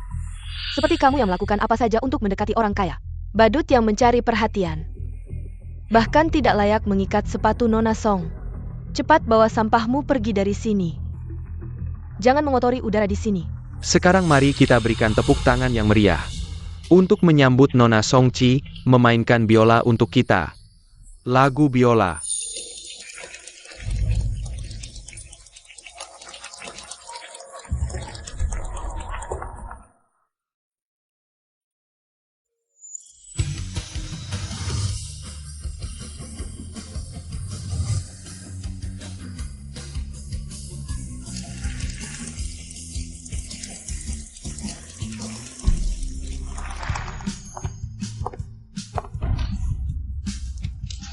Seperti kamu yang melakukan apa saja untuk mendekati orang kaya. Badut yang mencari perhatian. Bahkan tidak layak mengikat sepatu Nona Song. Cepat bawa sampahmu pergi dari sini. Jangan mengotori udara di sini. Sekarang mari kita berikan tepuk tangan yang meriah. Untuk menyambut Nona Songchi memainkan biola untuk kita. Lagu biola.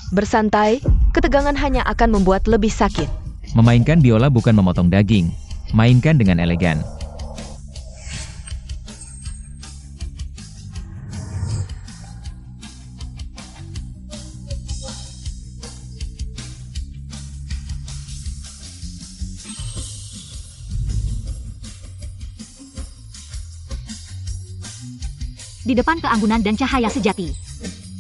Bersantai, ketegangan hanya akan membuat lebih sakit. Memainkan biola bukan memotong daging. Mainkan dengan elegan. Di depan keanggunan dan cahaya sejati.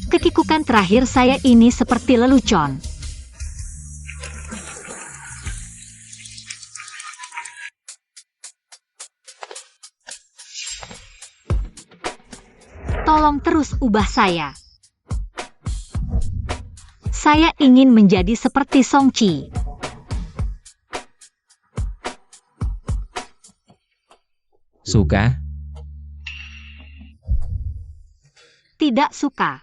Kekikukan terakhir saya ini seperti lelucon. Tolong terus ubah saya. Saya ingin menjadi seperti Song Chi. Suka? Tidak suka.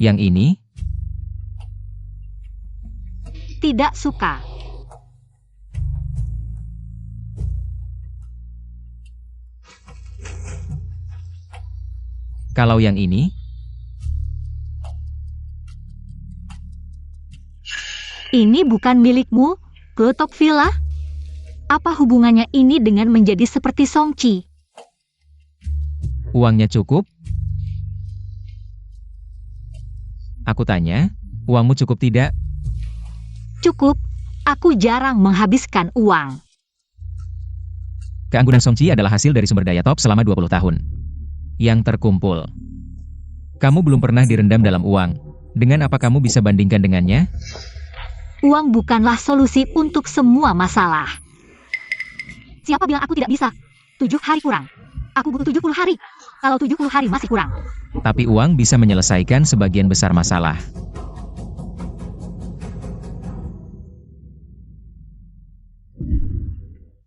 Yang ini? Tidak suka. Kalau yang ini? Ini bukan milikmu, Klotok Villa? Apa hubungannya ini dengan menjadi seperti Song Chi? Uangnya cukup? Aku tanya, uangmu cukup tidak? Cukup, aku jarang menghabiskan uang. Keanggunan Song Chi adalah hasil dari sumber daya top selama 20 tahun. Yang terkumpul. Kamu belum pernah direndam dalam uang. Dengan apa kamu bisa bandingkan dengannya? Uang bukanlah solusi untuk semua masalah. Siapa bilang aku tidak bisa? 7 hari kurang. Aku butuh 70 hari. Kalau 70 hari masih kurang. Tapi uang bisa menyelesaikan sebagian besar masalah.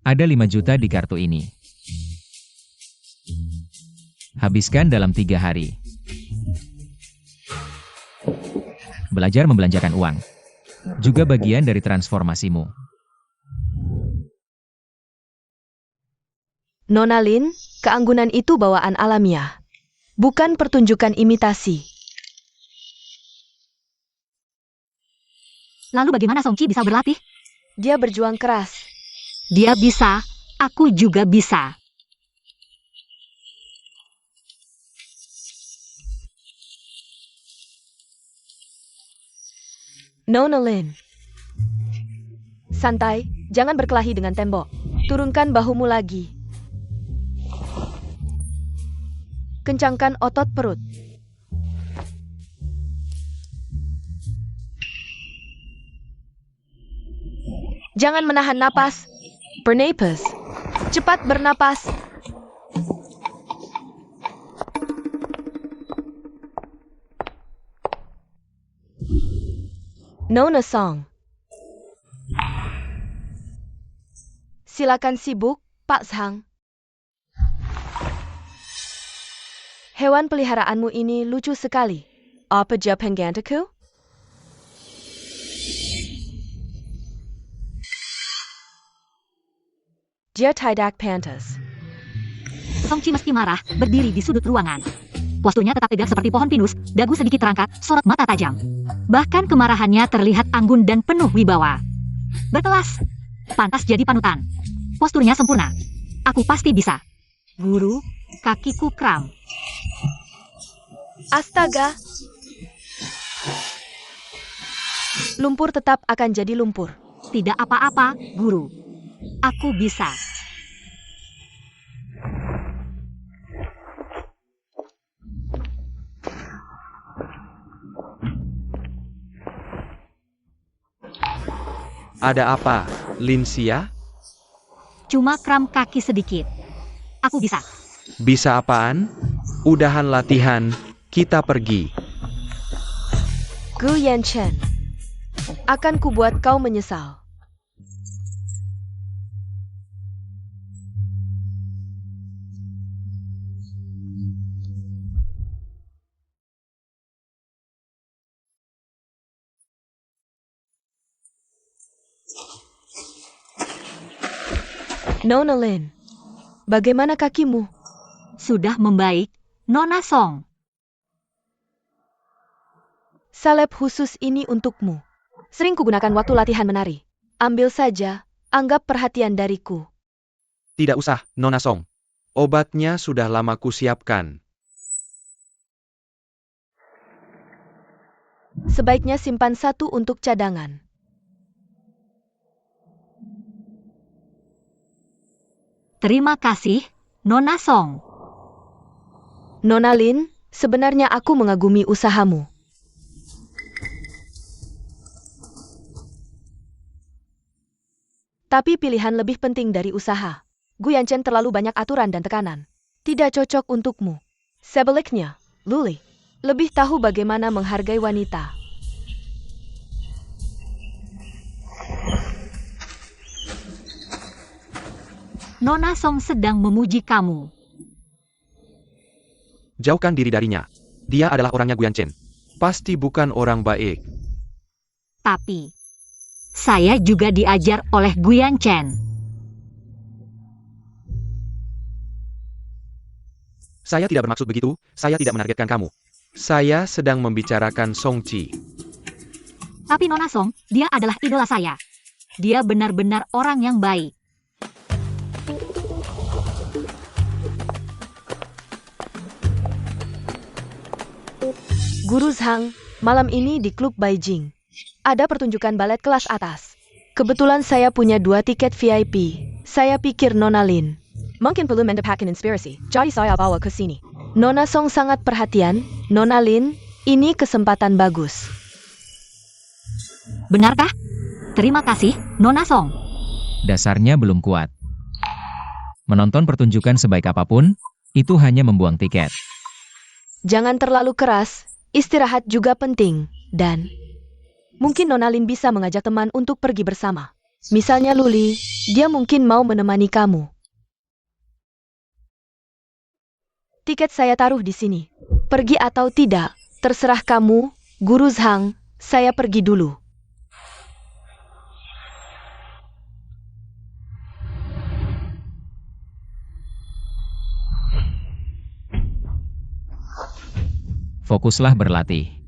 Ada 5 juta di kartu ini. Habiskan dalam 3 hari. Belajar membelanjakan uang. Juga bagian dari transformasimu. Nona Lin, keanggunan itu bawaan alamiah. Bukan pertunjukan imitasi. Lalu bagaimana Song Chi bisa berlatih? Dia berjuang keras. Dia bisa, aku juga bisa. Nona Lin. Santai, jangan berkelahi dengan tembok. Turunkan bahumu lagi. Kencangkan otot perut. Jangan menahan napas. Bernapas. Cepat bernapas. Nona Song. Silakan sibuk, Pak Sang. Hewan peliharaanmu ini lucu sekali. Apa Japan Gantaku? Dia tidak pantas. Song Chi meski marah, berdiri di sudut ruangan. Posturnya tetap tegak seperti pohon pinus, dagu sedikit terangkat, sorot mata tajam. Bahkan kemarahannya terlihat anggun dan penuh wibawa. Berkelas. Pantas jadi panutan. Posturnya sempurna. Aku pasti bisa. Guru, kakiku kram. Astaga. Lumpur tetap akan jadi lumpur. Tidak apa-apa, guru. Aku bisa. Ada apa, Lin Xia? Cuma kram kaki sedikit. Aku bisa. Bisa apaan? Udahan latihan, kita pergi. Gu Yanchen. Akan kubuat kau menyesal. Nona Lin, bagaimana kakimu? Sudah membaik, Nona Song. Salep khusus ini untukmu. Sering kugunakan waktu latihan menari. Ambil saja, anggap perhatian dariku. Tidak usah, Nona Song. Obatnya sudah lama kusiapkan. Sebaiknya simpan satu untuk cadangan. Terima kasih, Nona Song. Nona Lin, sebenarnya aku mengagumi usahamu. Tapi pilihan lebih penting dari usaha. Gu Yanchen terlalu banyak aturan dan tekanan. Tidak cocok untukmu. Sebaliknya, Luli lebih tahu bagaimana menghargai wanita. Nona Song sedang memuji kamu. Jauhkan diri darinya. Dia adalah orangnya Guyan Chen. Pasti bukan orang baik. Tapi, saya juga diajar oleh Guyan Chen. Saya tidak bermaksud begitu, saya tidak menargetkan kamu. Saya sedang membicarakan Song Chi. Tapi Nona Song, dia adalah idola saya. Dia benar-benar orang yang baik. Guru Zhang, malam ini di Klub Beijing. Ada pertunjukan balet kelas atas. Kebetulan saya punya 2 tiket VIP. Saya pikir Nona Lin mungkin perlu mendapatkan inspirasi. Jadi saya bawa ke sini. Nona Song sangat perhatian. Nona Lin, ini kesempatan bagus. Benarkah? Terima kasih, Nona Song. Dasarnya belum kuat. Menonton pertunjukan sebaik apapun, itu hanya membuang tiket. Jangan terlalu keras. Istirahat juga penting. Dan mungkin Nona Lin bisa mengajak teman untuk pergi bersama. Misalnya Luli, dia mungkin mau menemani kamu. Tiket saya taruh di sini. Pergi atau tidak, terserah kamu, Guru Zhang. Saya pergi dulu. Fokuslah berlatih.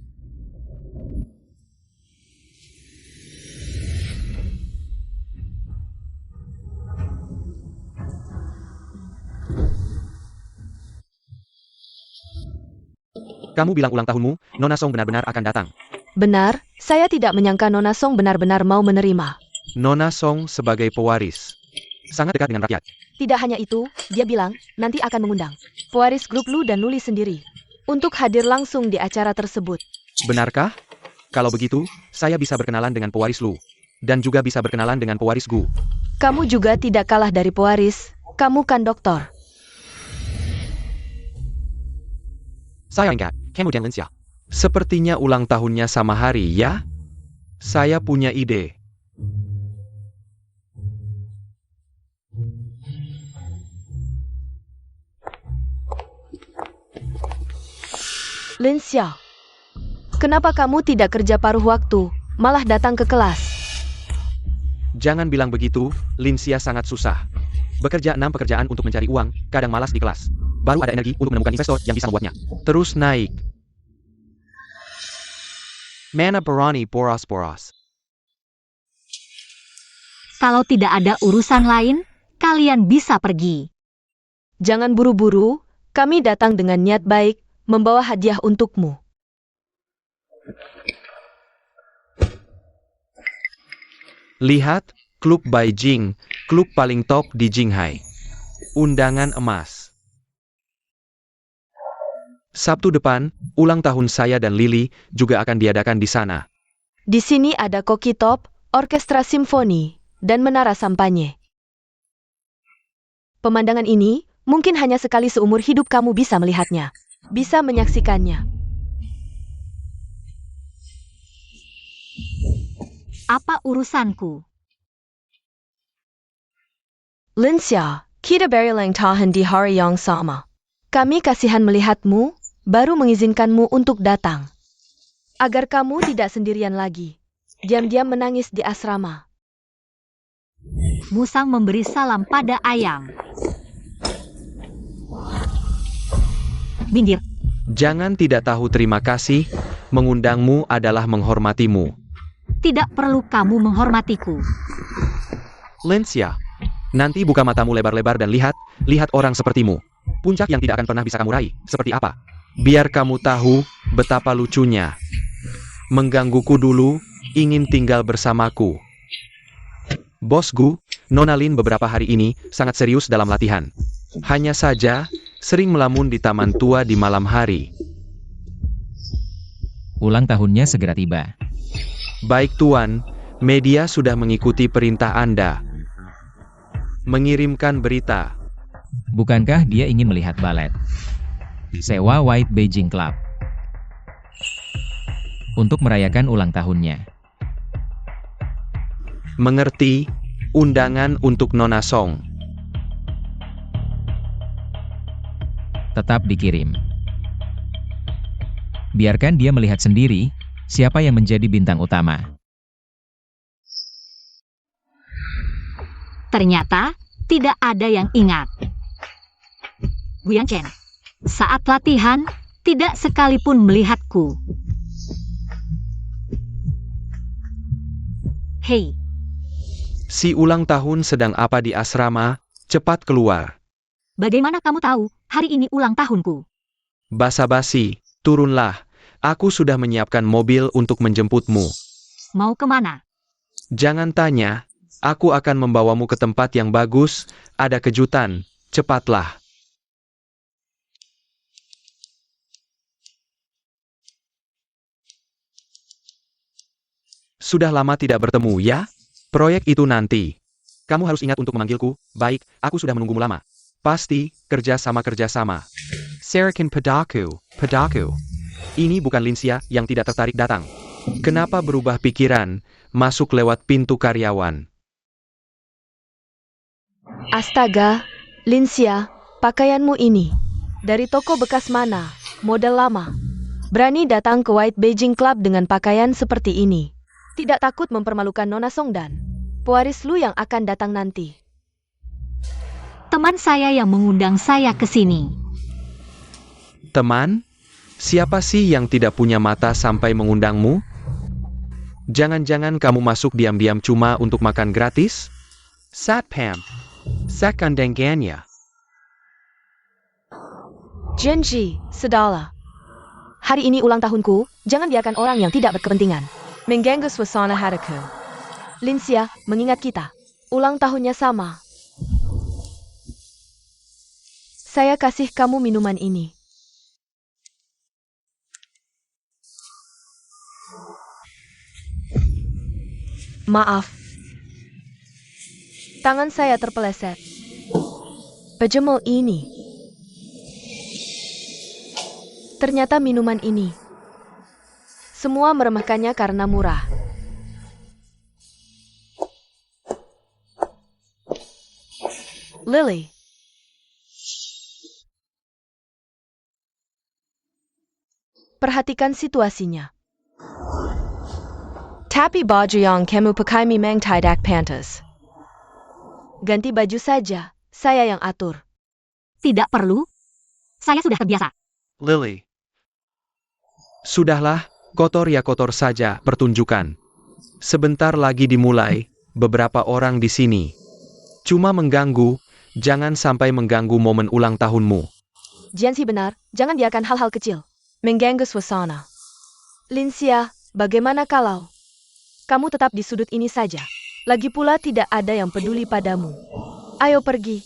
Kamu bilang ulang tahunmu, Nona Song benar-benar akan datang. Benar, saya tidak menyangka Nona Song benar-benar mau menerima. Nona Song sebagai pewaris. Sangat dekat dengan rakyat. Tidak hanya itu, dia bilang, nanti akan mengundang pewaris grup Lu dan Luli sendiri untuk hadir langsung di acara tersebut. Benarkah? Kalau begitu, saya bisa berkenalan dengan pewaris Lu. Dan juga bisa berkenalan dengan pewaris Gu. Kamu juga tidak kalah dari pewaris, kamu kan dokter. Saya ingat, kamu dan Linsia. Sepertinya ulang tahunnya sama hari, ya? Saya punya ide. Lin Xiao, kenapa kamu tidak kerja paruh waktu, malah datang ke kelas? Jangan bilang begitu, Linsia sangat susah. Bekerja 6 pekerjaan untuk mencari uang, kadang malas di kelas. Baru ada energi untuk menemukan investor yang bisa membuatnya terus naik. Mana berani boros-boros. Kalau tidak ada urusan lain, kalian bisa pergi. Jangan buru-buru, kami datang dengan niat baik, membawa hadiah untukmu. Lihat, Klub Beijing, klub paling top di Jinghai. Undangan emas. Sabtu depan, ulang tahun saya dan Lily juga akan diadakan di sana. Di sini ada koki top, orkestra simfoni, dan menara sampanye. Pemandangan ini mungkin hanya sekali seumur hidup kamu bisa melihatnya, bisa menyaksikannya. Apa urusanku? Lin Xiao, kita berilang tahan di hari yang sama. Kami kasihan melihatmu, baru mengizinkanmu untuk datang. Agar kamu tidak sendirian lagi. Diam-diam menangis di asrama. Musang memberi salam pada ayam. Jangan tidak tahu terima kasih, Mengundangmu adalah menghormatimu. Tidak perlu kamu menghormatiku. Lincia, nanti buka matamu lebar-lebar dan lihat orang sepertimu. Puncak yang tidak akan pernah bisa kamu raih, seperti apa? Biar kamu tahu betapa lucunya. Menggangguku dulu, ingin tinggal bersamaku. Bosku, Nona Lin beberapa hari ini sangat serius dalam latihan. Hanya saja, sering melamun di taman tua di malam hari. Ulang tahunnya segera tiba. Baik Tuan, media sudah mengikuti perintah Anda. Mengirimkan berita. Bukankah dia ingin melihat balet? Sewa White Beijing Club. Untuk merayakan ulang tahunnya. Mengerti, undangan untuk Nona Song. Tetap dikirim. Biarkan dia melihat sendiri, siapa yang menjadi bintang utama. Ternyata, tidak ada yang ingat. Guyang Chen, saat latihan, tidak sekalipun melihatku. Hei, Si ulang tahun sedang apa di asrama? Cepat keluar. bagaimana kamu tahu, hari ini ulang tahunku? Basa-basi, turunlah. Aku sudah menyiapkan mobil untuk menjemputmu. Mau kemana? Jangan tanya, aku akan membawamu ke tempat yang bagus, ada kejutan, cepatlah. Sudah lama tidak bertemu ya? Proyek itu nanti. Kamu harus ingat untuk memanggilku, baik, aku sudah menunggumu lama. Pasti, kerjasama. Sarakin Padaku. Ini bukan Lincia yang tidak tertarik datang. Kenapa berubah pikiran, masuk lewat pintu karyawan? Astaga, Lincia, pakaianmu ini. Dari toko bekas mana? Model lama. Berani datang ke White Beijing Club dengan pakaian seperti ini. Tidak takut mempermalukan Nona Songdan. Pewaris Lu yang akan datang nanti. Teman saya yang mengundang saya ke sini. Teman? Siapa sih yang tidak punya mata sampai mengundangmu? Jangan-jangan kamu masuk diam-diam cuma untuk makan gratis? Satpam. Sakandenganya. Genji, sedala. Hari ini ulang tahunku, jangan biarkan orang yang tidak berkepentingan mengganggu suasana hatiku. Lincia, mengingat kita. Ulang tahunnya sama. Saya kasih kamu minuman ini. Maaf. Tangan saya terpeleset. Pejemel ini. Ternyata minuman ini. Semua meremehkannya karena murah. Lily. Perhatikan situasinya. Tapi baju yang kamu pakai memang tidak pantas. Ganti baju saja, saya yang atur. Tidak perlu. Saya sudah terbiasa. Lily. Sudahlah, kotor ya kotor saja pertunjukan. Sebentar lagi dimulai, beberapa orang di sini. Cuma mengganggu, jangan sampai mengganggu momen ulang tahunmu. Jianxi benar, jangan biarkan hal-hal kecil mengganggu suasana. Lincia, bagaimana kalau kamu tetap di sudut ini saja? Lagi pula tidak ada yang peduli padamu. Ayo pergi.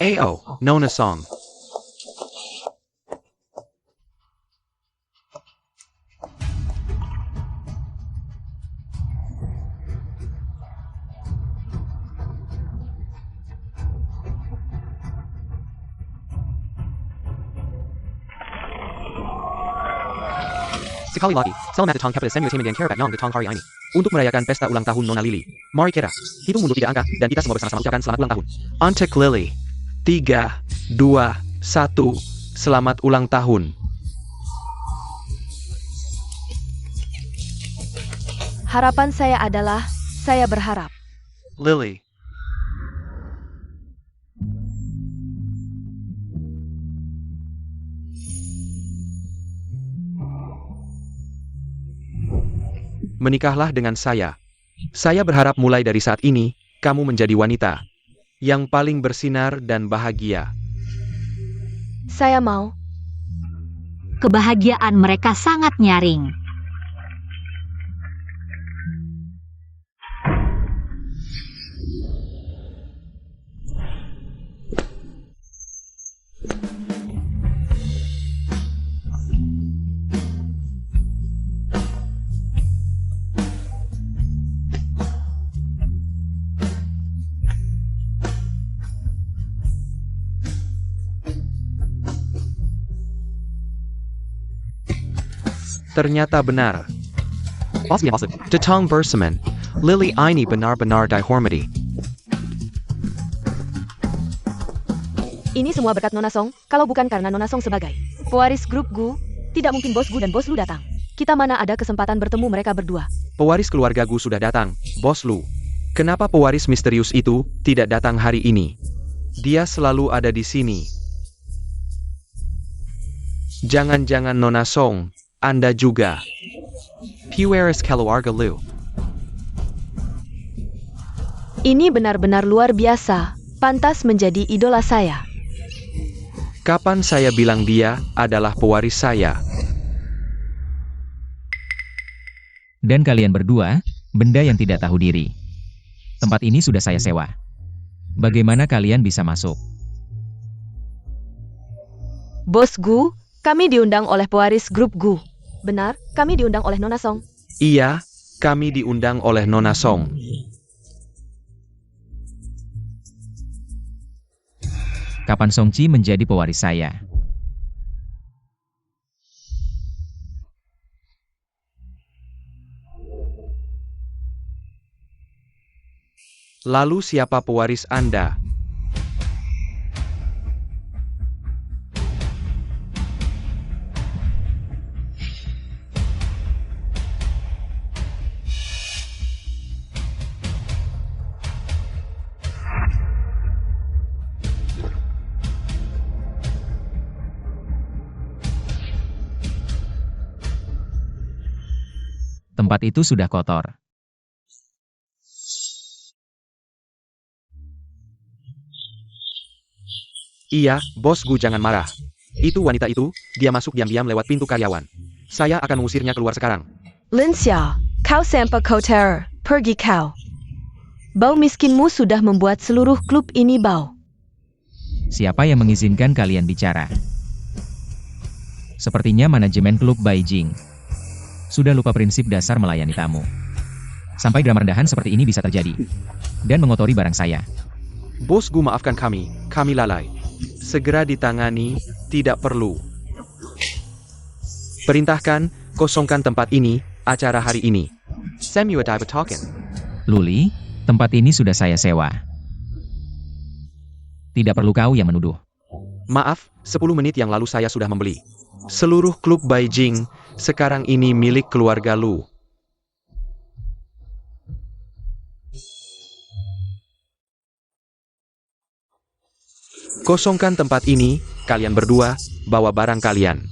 Ayo, Nona Song. Sekali lagi, selamat datang kepada Senior Team dan Kerabat Nong Datang hari ini. Untuk merayakan pesta ulang tahun Nona Lily. Mari kita hitung mundur 3 angka, dan kita semua bersama-sama ucapkan selamat ulang tahun. Untuk Lily. 3, 2, 1. Selamat ulang tahun. Harapan saya adalah, saya berharap. Lily. menikahlah dengan saya. Saya berharap mulai dari saat ini, kamu menjadi wanita yang paling bersinar dan bahagia. Saya mau. Kebahagiaan mereka sangat nyaring. Ternyata benar. Bosnya masuk. Datang bersemen, Lily ini benar-benar dihormati. Ini semua berkat Nona Song, kalau bukan karena Nona Song sebagai pewaris grup Gu, tidak mungkin bos Gu dan bos Lu datang. Kita mana ada kesempatan bertemu mereka berdua. Pewaris keluarga Gu sudah datang, Bos Lu. Kenapa pewaris misterius itu tidak datang hari ini? Dia selalu ada di sini. Jangan-jangan Nona Song, Anda juga. Pewaris keluarga Lu. Ini benar-benar luar biasa, pantas menjadi idola saya. Kapan saya bilang dia adalah pewaris saya? Dan kalian berdua, benda yang tidak tahu diri. Tempat ini sudah saya sewa. Bagaimana kalian bisa masuk? Bos Gu, kami diundang oleh pewaris grup Gu. Benar, kami diundang oleh Nona Song. Iya, kami diundang oleh Nona Song. Kapan Songchi menjadi pewaris saya? Lalu siapa pewaris Anda? Tempat itu sudah kotor. Iya, Bos Gu jangan marah. Itu wanita itu, dia masuk diam-diam lewat pintu karyawan. Saya akan mengusirnya keluar sekarang. Lin Xiao, kau sampah kotor, pergi kau. Bau miskinmu sudah membuat seluruh klub ini bau. Siapa yang mengizinkan kalian bicara? Sepertinya manajemen klub Beijing sudah lupa prinsip dasar melayani tamu. Sampai drama rendahan seperti ini bisa terjadi. Dan mengotori barang saya. Bos Gu maafkan kami lalai. Segera ditangani, tidak perlu. Perintahkan, kosongkan tempat ini, acara hari ini. Samuel Diva talking. Luli, tempat ini sudah saya sewa. Tidak perlu kau yang menuduh. Maaf, 10 menit yang lalu saya sudah membeli. Seluruh klub Beijing, sekarang ini milik keluarga Lu. Kosongkan tempat ini, kalian berdua, bawa barang kalian.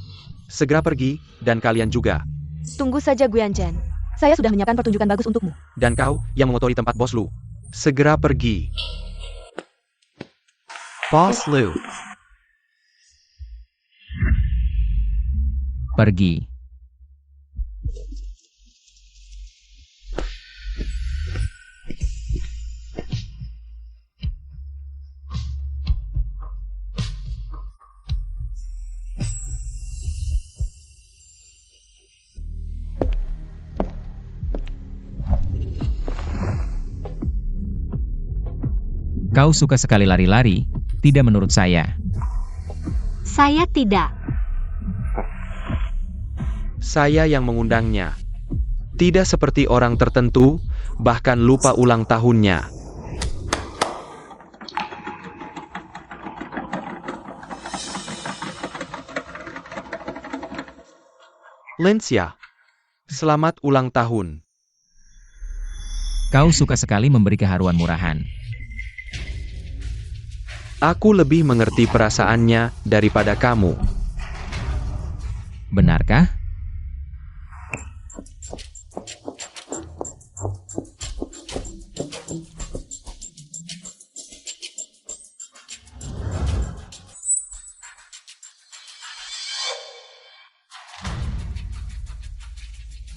Segera pergi, dan kalian juga. Tunggu saja Guyanchen. Saya sudah menyiapkan pertunjukan bagus untukmu. Dan kau, yang mengotori tempat Bos Lu. Segera pergi. Boss Lu. Pergi. Kau suka sekali lari-lari, tidak menurut saya. Saya tidak. Saya yang mengundangnya. Tidak seperti orang tertentu, bahkan lupa ulang tahunnya. Lencia, selamat ulang tahun. Kau suka sekali memberi keharuan murahan. Aku lebih mengerti perasaannya daripada kamu. Benarkah?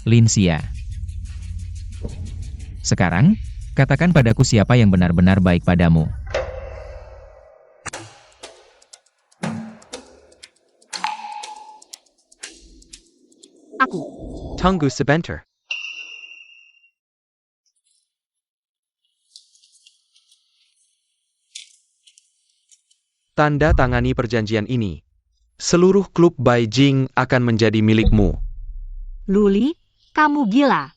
Linsia. Sekarang, katakan padaku siapa yang benar-benar baik padamu. Aku. Tunggu sebentar. Tanda tangani perjanjian ini. Seluruh klub Beijing akan menjadi milikmu. Luli, kamu gila.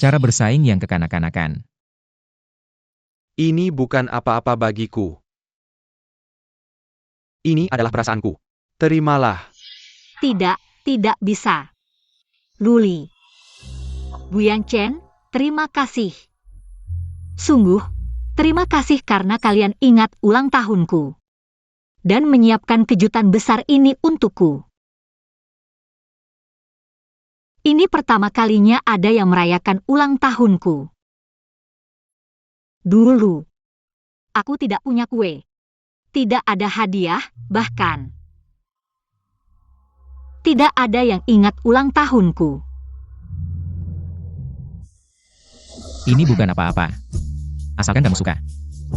Cara bersaing yang kekanak-kanakan. Ini bukan apa-apa bagiku. Ini adalah perasaanku. Terimalah. Tidak bisa. Luli. Buyang Chen, terima kasih. Sungguh, terima kasih karena kalian ingat ulang tahunku. Dan menyiapkan kejutan besar ini untukku. Ini pertama kalinya ada yang merayakan ulang tahunku. Dulu, aku tidak punya kue. Tidak ada hadiah, bahkan. Tidak ada yang ingat ulang tahunku. Ini bukan apa-apa. Asalkan kamu suka.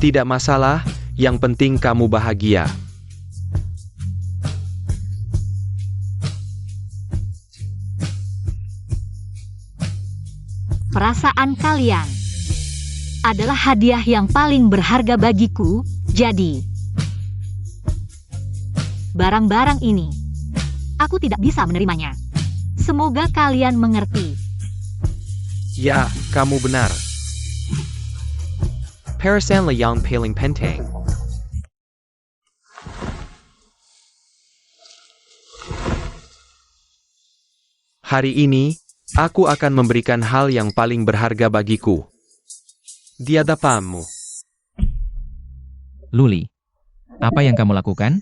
Tidak masalah, yang penting kamu bahagia. Perasaan kalian adalah hadiah yang paling berharga bagiku, jadi barang-barang ini, aku tidak bisa menerimanya. Semoga kalian mengerti. Ya, kamu benar. Parasan Layang Paling Pentang. Hari ini, aku akan memberikan hal yang paling berharga bagiku. Di hadapanmu. Luli, apa yang kamu lakukan?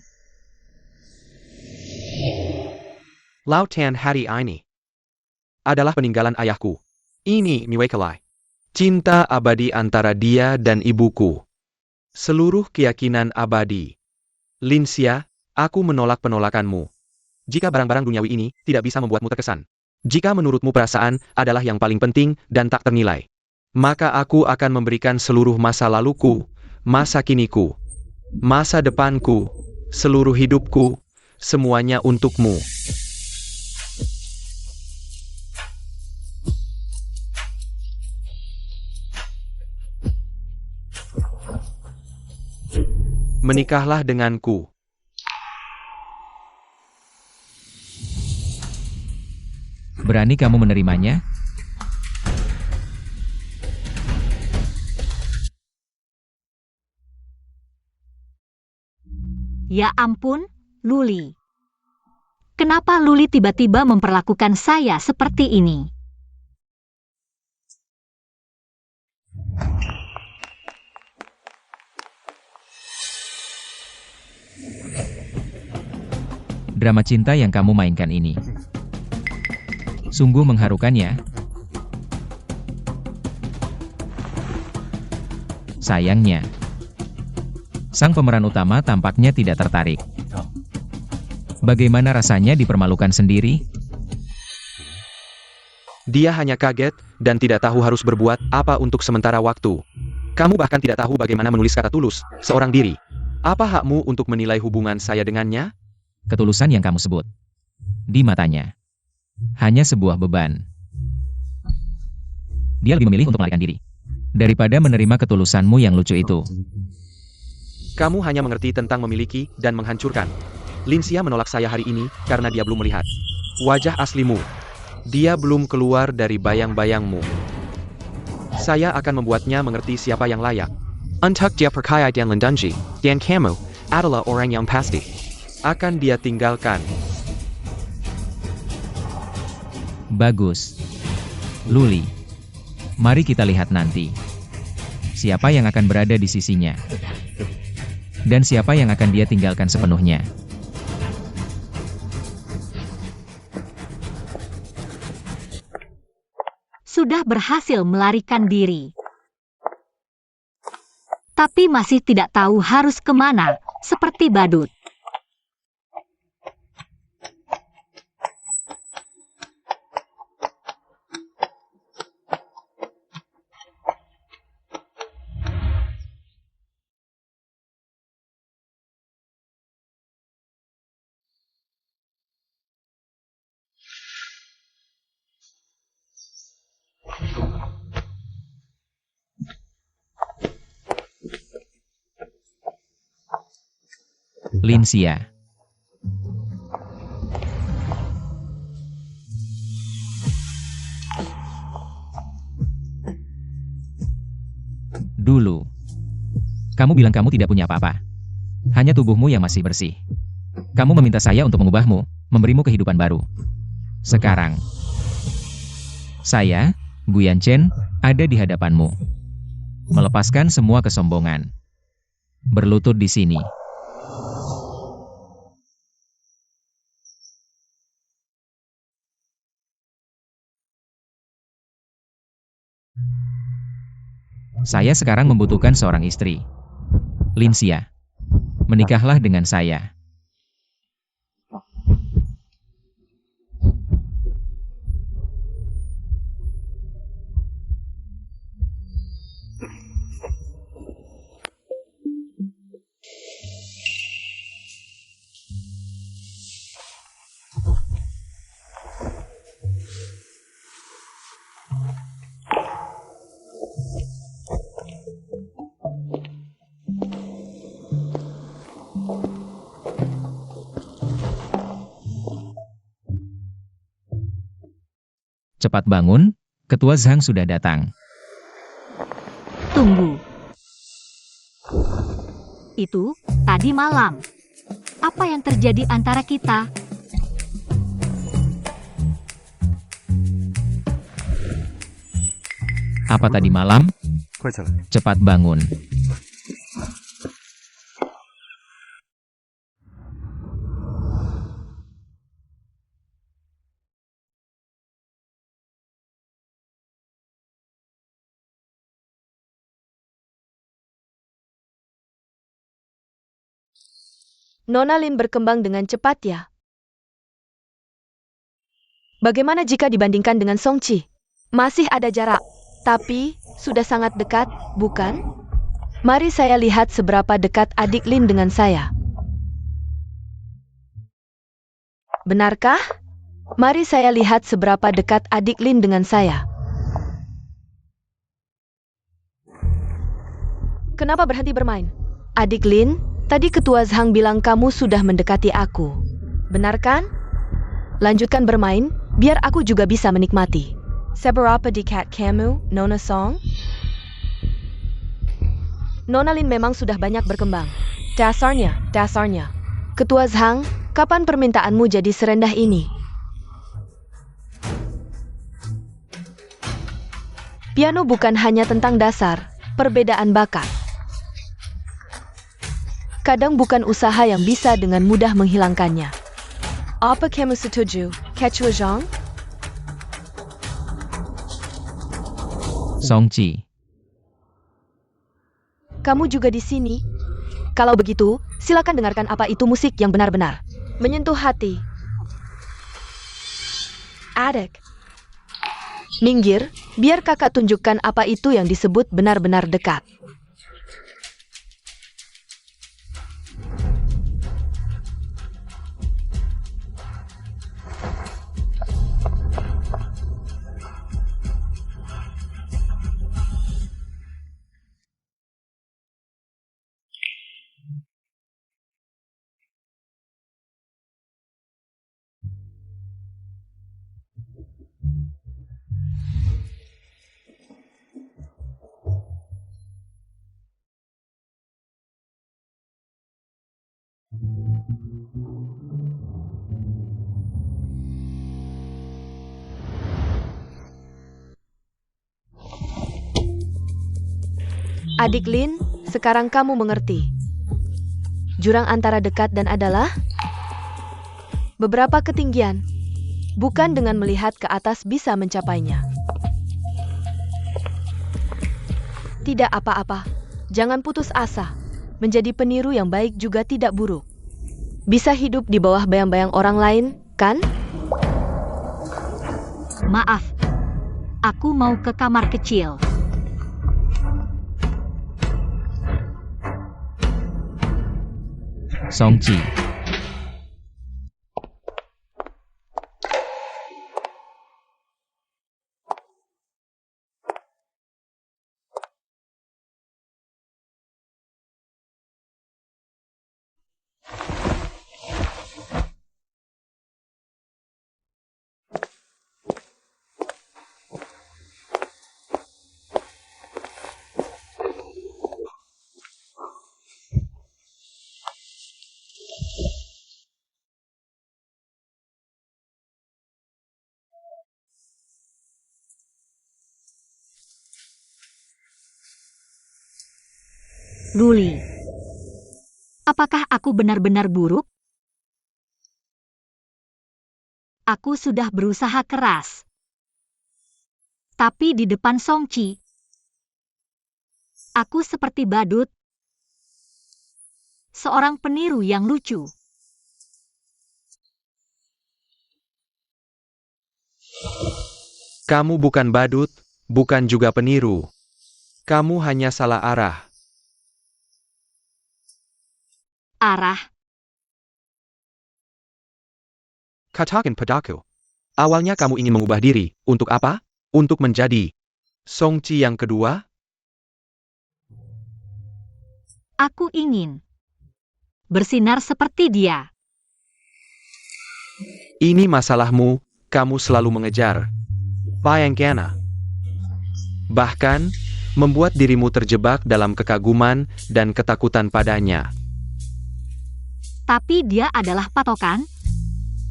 Lautan hari ini adalah peninggalan ayahku. Ini Niwekalai. Cinta abadi antara dia dan ibuku. Seluruh keyakinan abadi. Linsia, aku menolak penolakanmu. Jika barang-barang duniawi ini tidak bisa membuatmu terkesan. Jika menurutmu perasaan adalah yang paling penting dan tak ternilai. Maka aku akan memberikan seluruh masa laluku, masa kiniku, masa depanku, seluruh hidupku, semuanya untukmu. Menikahlah denganku. Berani kamu menerimanya? Ya ampun, Luli. Kenapa Luli tiba-tiba memperlakukan saya seperti ini? Drama cinta yang kamu mainkan ini sungguh mengharukan ya. Sayangnya, sang pemeran utama tampaknya tidak tertarik. Bagaimana rasanya dipermalukan sendiri? Dia hanya kaget dan tidak tahu harus berbuat apa untuk sementara waktu. Kamu bahkan tidak tahu bagaimana menulis kata tulus, seorang diri. Apa hakmu untuk menilai hubungan saya dengannya? Ketulusan yang kamu sebut, di matanya, hanya sebuah beban. Dia lebih memilih untuk melarikan diri, daripada menerima ketulusanmu yang lucu itu. Kamu hanya mengerti tentang memiliki dan menghancurkan. Linsia menolak saya hari ini karena dia belum melihat wajah aslimu. Dia belum keluar dari bayang-bayangmu. Saya akan membuatnya mengerti siapa yang layak. Untuk dia percaya dan lindungi, dan kamu adalah orang yang pasti. Akan dia tinggalkan. Bagus. Luli, mari kita lihat nanti. Siapa yang akan berada di sisinya? Dan siapa yang akan dia tinggalkan sepenuhnya? Sudah berhasil melarikan diri. Tapi masih tidak tahu harus kemana, seperti badut. Lin Xia. Dulu, kamu bilang kamu tidak punya apa-apa. Hanya tubuhmu yang masih bersih. Kamu meminta saya untuk mengubahmu, memberimu kehidupan baru. Sekarang, saya, Guyan Chen, ada di hadapanmu. Melepaskan semua kesombongan. Berlutut di sini. Saya sekarang membutuhkan seorang istri. Lin Xia, menikahlah dengan saya. Cepat bangun, Ketua Zhang sudah datang. Tunggu. Itu tadi malam. Apa yang terjadi antara kita? Apa tadi malam? Cepat bangun. Nona Lin berkembang dengan cepat ya. Bagaimana jika dibandingkan dengan Song Qi? Masih ada jarak, tapi sudah sangat dekat, bukan? Mari saya lihat seberapa dekat adik Lin dengan saya. Benarkah? Mari saya lihat seberapa dekat adik Lin dengan saya. Kenapa berhenti bermain? Adik Lin, tadi Ketua Zhang bilang kamu sudah mendekati aku. Benar kan? Lanjutkan bermain, biar aku juga bisa menikmati. Seberapa dekat kamu, Nona Song? Nona Lin memang sudah banyak berkembang. Dasarnya. Ketua Zhang, kapan permintaanmu jadi serendah ini? Piano bukan hanya tentang dasar, perbedaan bakat. Kadang bukan usaha yang bisa dengan mudah menghilangkannya. Apa kamu setuju, Ketua Zhang? Song Qi, Kamu juga di sini? Kalau begitu, silakan dengarkan apa itu musik yang benar-benar menyentuh hati. Adik, minggir, biar kakak tunjukkan apa itu yang disebut benar-benar dekat. Adik Lin, sekarang kamu mengerti. Jurang antara dekat dan adalah beberapa ketinggian. Bukan dengan melihat ke atas bisa mencapainya. Tidak apa-apa. Jangan putus asa. Menjadi peniru yang baik juga tidak buruk. Bisa hidup di bawah bayang-bayang orang lain, kan? Maaf. Aku mau ke kamar kecil. Song Qi, Luli. Apakah aku benar-benar buruk? Aku sudah berusaha keras. Tapi di depan Songqi, aku seperti badut. Seorang peniru yang lucu. Kamu bukan badut, bukan juga peniru. Kamu hanya salah arah. Arah. Katakan padaku. Awalnya kamu ingin mengubah diri. Untuk apa? Untuk menjadi Songqi yang kedua? Aku ingin bersinar seperti dia. Ini masalahmu, kamu selalu mengejar Bayangkana. Bahkan, membuat dirimu terjebak dalam kekaguman dan ketakutan padanya. Tapi dia adalah patokan.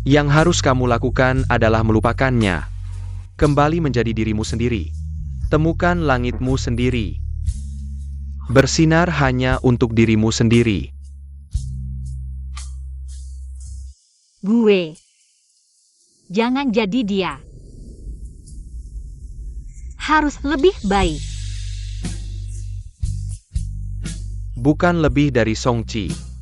Yang harus kamu lakukan adalah melupakannya. Kembali menjadi dirimu sendiri. Temukan langitmu sendiri. Bersinar hanya untuk dirimu sendiri. Gue. Jangan jadi dia. Harus lebih baik. Bukan lebih dari Songqi.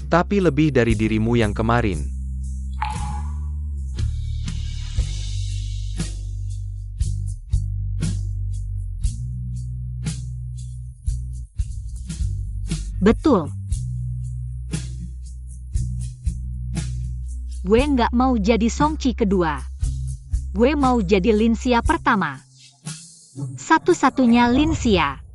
Tapi lebih dari dirimu yang kemarin. Betul. Gue nggak mau jadi Songqi kedua. Gue mau jadi Linsia pertama. Satu-satunya Linsia.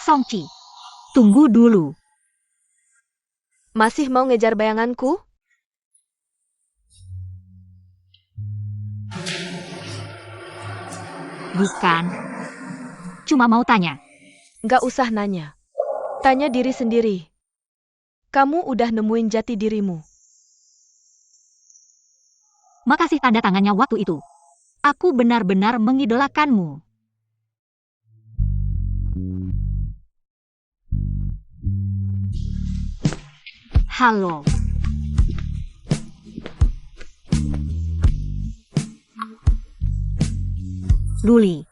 Songqi, tunggu dulu. Masih mau ngejar bayanganku? Bukan. Cuma mau tanya. Nggak usah nanya. Tanya diri sendiri. Kamu udah nemuin jati dirimu. Makasih tanda tangannya waktu itu. Aku benar-benar mengidolakanmu. Halo. Luli.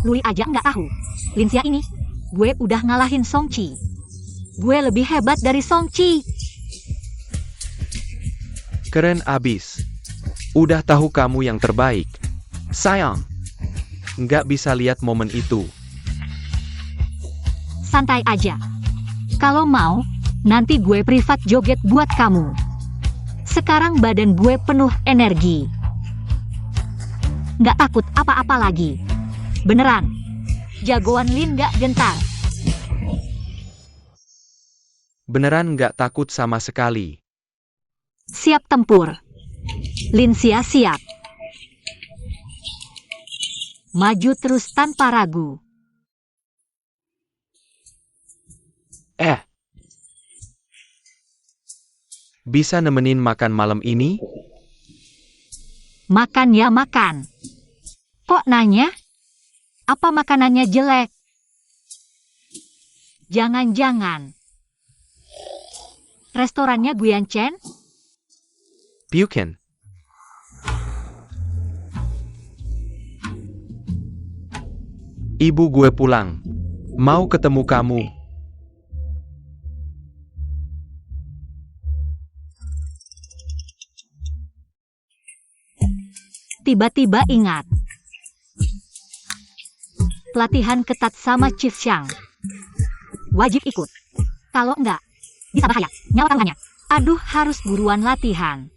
Luli aja nggak tahu. Linsia ini, gue udah ngalahin Songqi. Gue lebih hebat dari Songqi. Keren abis. Udah tahu kamu yang terbaik. Sayang. Nggak bisa lihat momen itu. Santai aja. Kalau mau, nanti gue privat joget buat kamu. Sekarang badan gue penuh energi. Nggak takut apa-apa lagi. Beneran. Jagoan Lin nggak gentar. Beneran nggak takut sama sekali. Siap tempur. Linsia siap. Maju terus tanpa ragu. Bisa nemenin makan malam ini? Makan ya makan. Kok nanya? Apa makanannya jelek? Jangan-jangan. Restorannya Guyan Chen? Bukan. Ibu gue pulang. Mau ketemu kamu. Tiba-tiba ingat. Pelatihan ketat sama Chief Xiang. Wajib ikut. Kalau enggak, bisa bahaya. Nyawa taruhannya. Aduh, harus buruan latihan.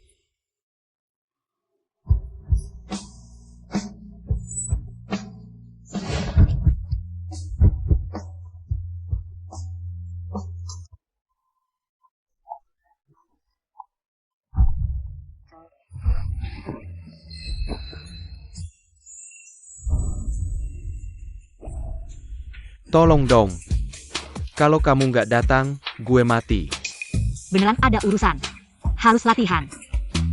Tolong dong. Kalau kamu nggak datang, gue mati. Beneran ada urusan. Harus latihan.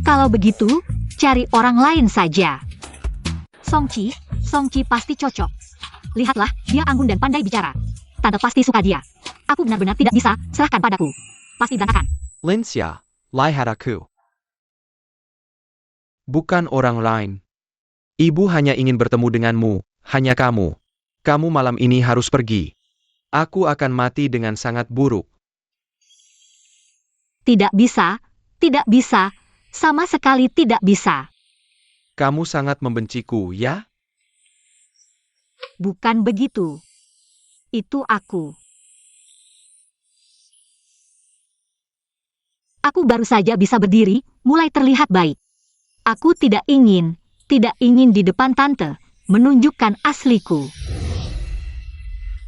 Kalau begitu, cari orang lain saja. Songqi pasti cocok. Lihatlah, dia anggun dan pandai bicara. Tante pasti suka dia. Aku benar-benar tidak bisa, serahkan padaku. Pasti berantakan. Linsia, lihat aku. Bukan orang lain. Ibu hanya ingin bertemu denganmu, hanya kamu. Kamu malam ini harus pergi. Aku akan mati dengan sangat buruk. Tidak bisa, sama sekali tidak bisa. Kamu sangat membenciku, ya? Bukan begitu. Itu aku. Aku baru saja bisa berdiri, mulai terlihat baik. Aku tidak ingin di depan tante, menunjukkan asliku.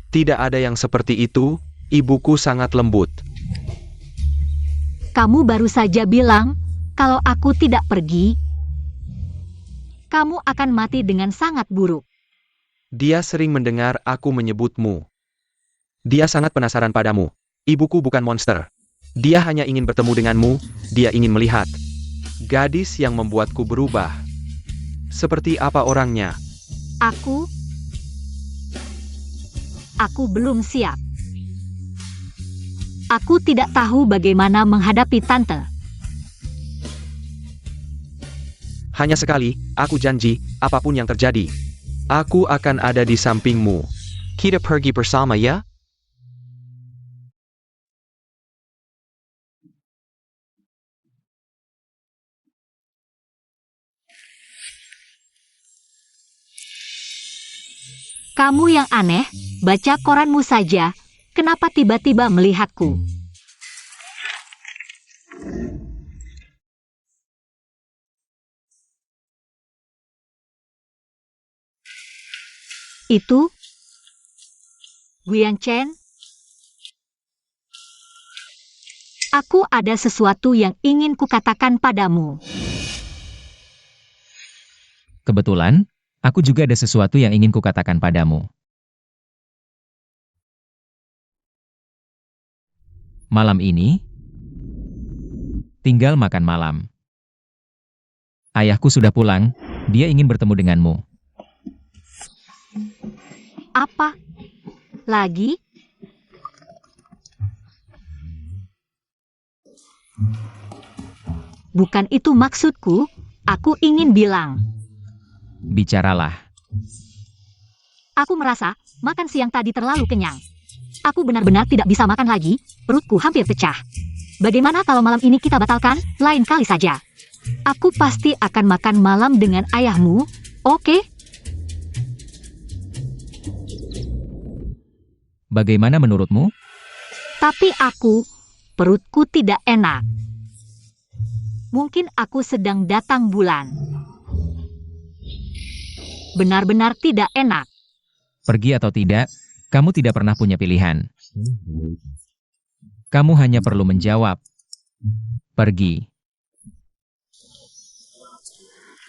Tidak ada yang seperti itu, ibuku sangat lembut. Kamu baru saja bilang, kalau aku tidak pergi, kamu akan mati dengan sangat buruk. Dia sering mendengar aku menyebutmu. Dia sangat penasaran padamu. Ibuku bukan monster. Dia hanya ingin bertemu denganmu, dia ingin melihat. Gadis yang membuatku berubah. Seperti apa orangnya? Aku belum siap. Aku tidak tahu bagaimana menghadapi tante. Hanya sekali, aku janji, apapun yang terjadi, aku akan ada di sampingmu. Kita pergi bersama ya? Kamu yang aneh, baca koranmu saja, kenapa tiba-tiba melihatku? Itu? Guyan Chen? Aku ada sesuatu yang ingin kukatakan padamu. Kebetulan, aku juga ada sesuatu yang ingin kukatakan padamu. Malam ini, tinggal makan malam. Ayahku sudah pulang, dia ingin bertemu denganmu. Apa? Lagi? Bukan itu maksudku, aku ingin bilang. Bicaralah. Aku merasa, makan siang tadi terlalu kenyang. Aku benar-benar tidak bisa makan lagi, perutku hampir pecah. Bagaimana kalau malam ini kita batalkan, lain kali saja. Aku pasti akan makan malam dengan ayahmu, oke? Bagaimana menurutmu? Tapi perutku tidak enak. Mungkin aku sedang datang bulan. Benar-benar tidak enak. Pergi atau tidak, kamu tidak pernah punya pilihan. Kamu hanya perlu menjawab. Pergi.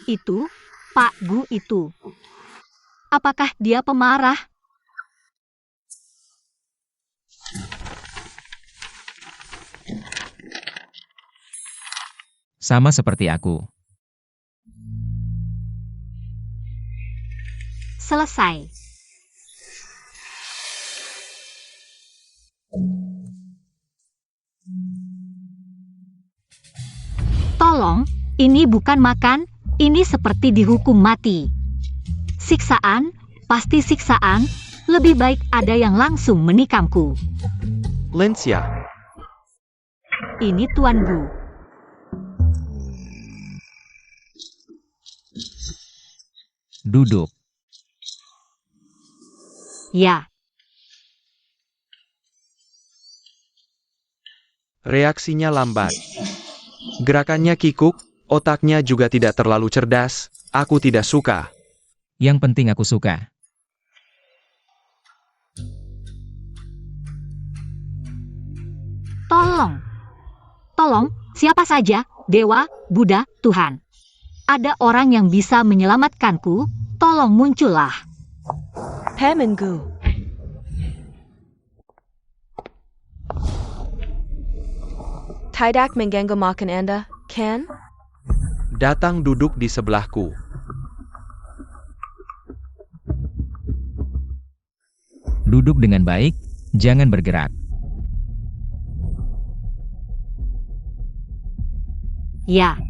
itu, Pak Gu itu. Apakah dia pemarah? Sama seperti aku. Selesai. Tolong, ini bukan makan, ini seperti dihukum mati. Siksaan, pasti siksaan, lebih baik ada yang langsung menikamku. Lincia, Ini Tuan Gu. Duduk. Ya, reaksinya lambat. Gerakannya kikuk, otaknya juga tidak terlalu cerdas, aku tidak suka. Yang penting aku suka. tolong. Tolong, siapa saja, Dewa, Buddha, Tuhan. Ada orang yang bisa menyelamatkanku, tolong muncullah. Pamenggu. Tidak mengganggu makan Anda, kan? Datang duduk di sebelahku. Duduk dengan baik, jangan bergerak. Ya,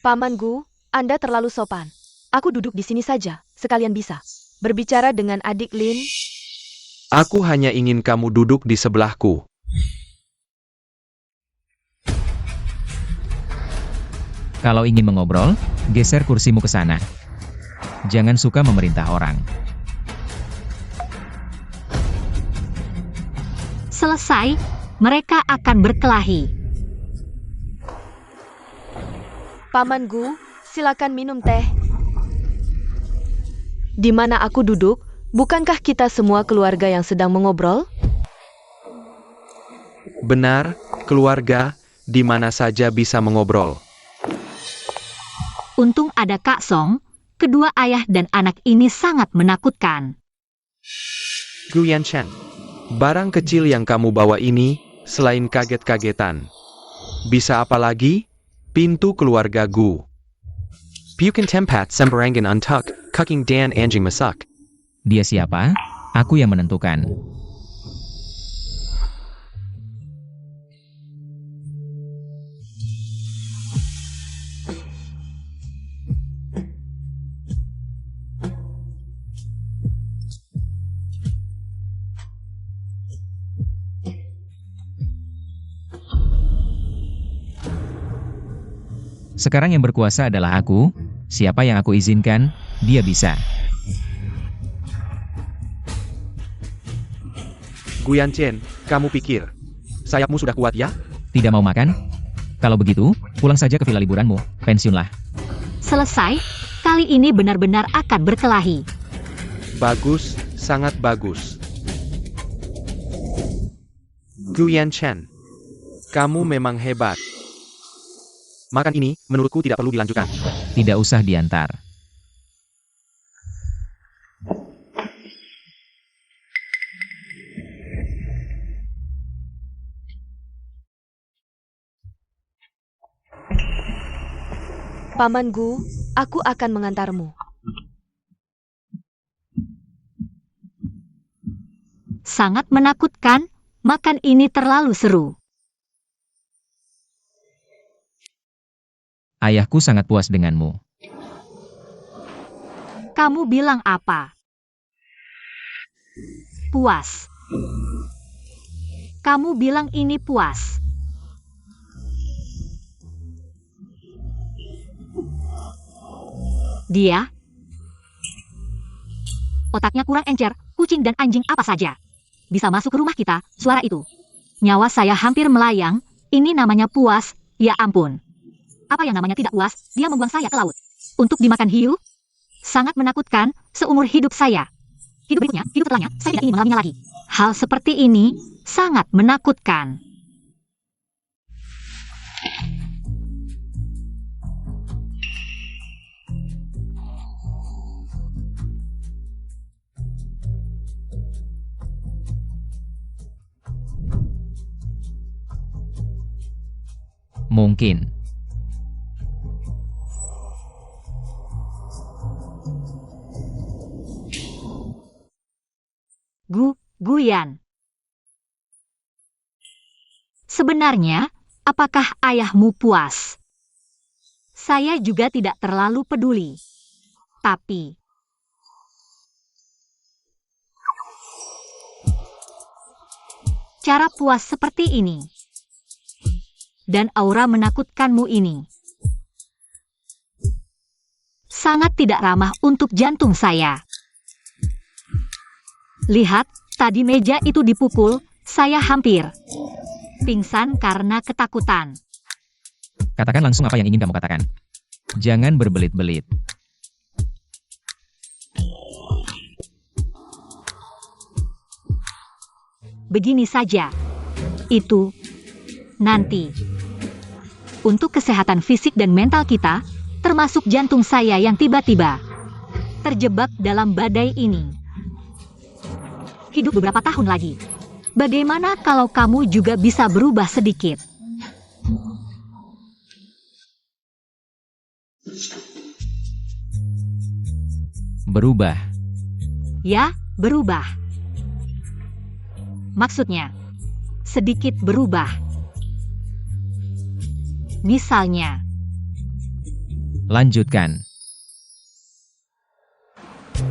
Paman Gu, Anda terlalu sopan. Aku duduk di sini saja, sekalian bisa berbicara dengan adik Lin. Aku hanya ingin kamu duduk di sebelahku. Kalau ingin mengobrol, geser kursimu ke sana. Jangan suka memerintah orang. selesai, mereka akan berkelahi. Paman Gu, silakan minum teh. Di mana aku duduk, bukankah kita semua keluarga yang sedang mengobrol? Benar, keluarga, di mana saja bisa mengobrol. Untung ada Kak Song, kedua ayah dan anak ini sangat menakutkan. Gu Yanchen, barang kecil yang kamu bawa ini, selain kaget-kagetan. Bisa apa lagi? Pintu keluarga Gu. Bukan tempat sembarangan untuk cooking dan anjing masak. Dia siapa? Aku yang menentukan. Sekarang yang berkuasa adalah aku. Siapa yang aku izinkan, dia bisa. Gu Yanchen, kamu pikir sayapmu sudah kuat ya? Tidak mau makan? Kalau begitu, pulang saja ke villa liburanmu. Pensiunlah. Selesai, kali ini benar-benar akan berkelahi. Bagus, sangat bagus. Gu Yanchen, kamu memang hebat. Makan ini, menurutku tidak perlu dilanjutkan. Tidak usah diantar. Paman Gu, aku akan mengantarmu. Sangat menakutkan, makan ini terlalu seru. Ayahku sangat puas denganmu. Kamu bilang apa? Puas. Kamu bilang ini puas. Dia? Otaknya kurang encer, kucing dan anjing apa saja. Bisa masuk ke rumah kita, suara itu. Nyawa saya hampir melayang, ini namanya puas, ya ampun. Apa yang namanya tidak puas, dia membuang saya ke laut. Untuk dimakan hiu? Sangat menakutkan, seumur hidup saya. Hidup berikutnya, hidup setelahnya, saya tidak ingin mengalaminya lagi. Hal seperti ini, sangat menakutkan. Mungkin. Guyan. Sebenarnya, apakah ayahmu puas? Saya juga tidak terlalu peduli. Tapi, cara puas seperti ini, dan aura menakutkanmu ini, sangat tidak ramah untuk jantung saya. Lihat, tadi meja itu dipukul, saya hampir pingsan karena ketakutan. Katakan langsung apa yang ingin kamu katakan. Jangan berbelit-belit. Begini saja. Itu nanti. Untuk kesehatan fisik dan mental kita, termasuk jantung saya yang tiba-tiba terjebak dalam badai ini. Hidup beberapa tahun lagi. Bagaimana kalau kamu juga bisa berubah sedikit? Berubah. Ya, berubah. Maksudnya, sedikit berubah. Misalnya, Lanjutkan.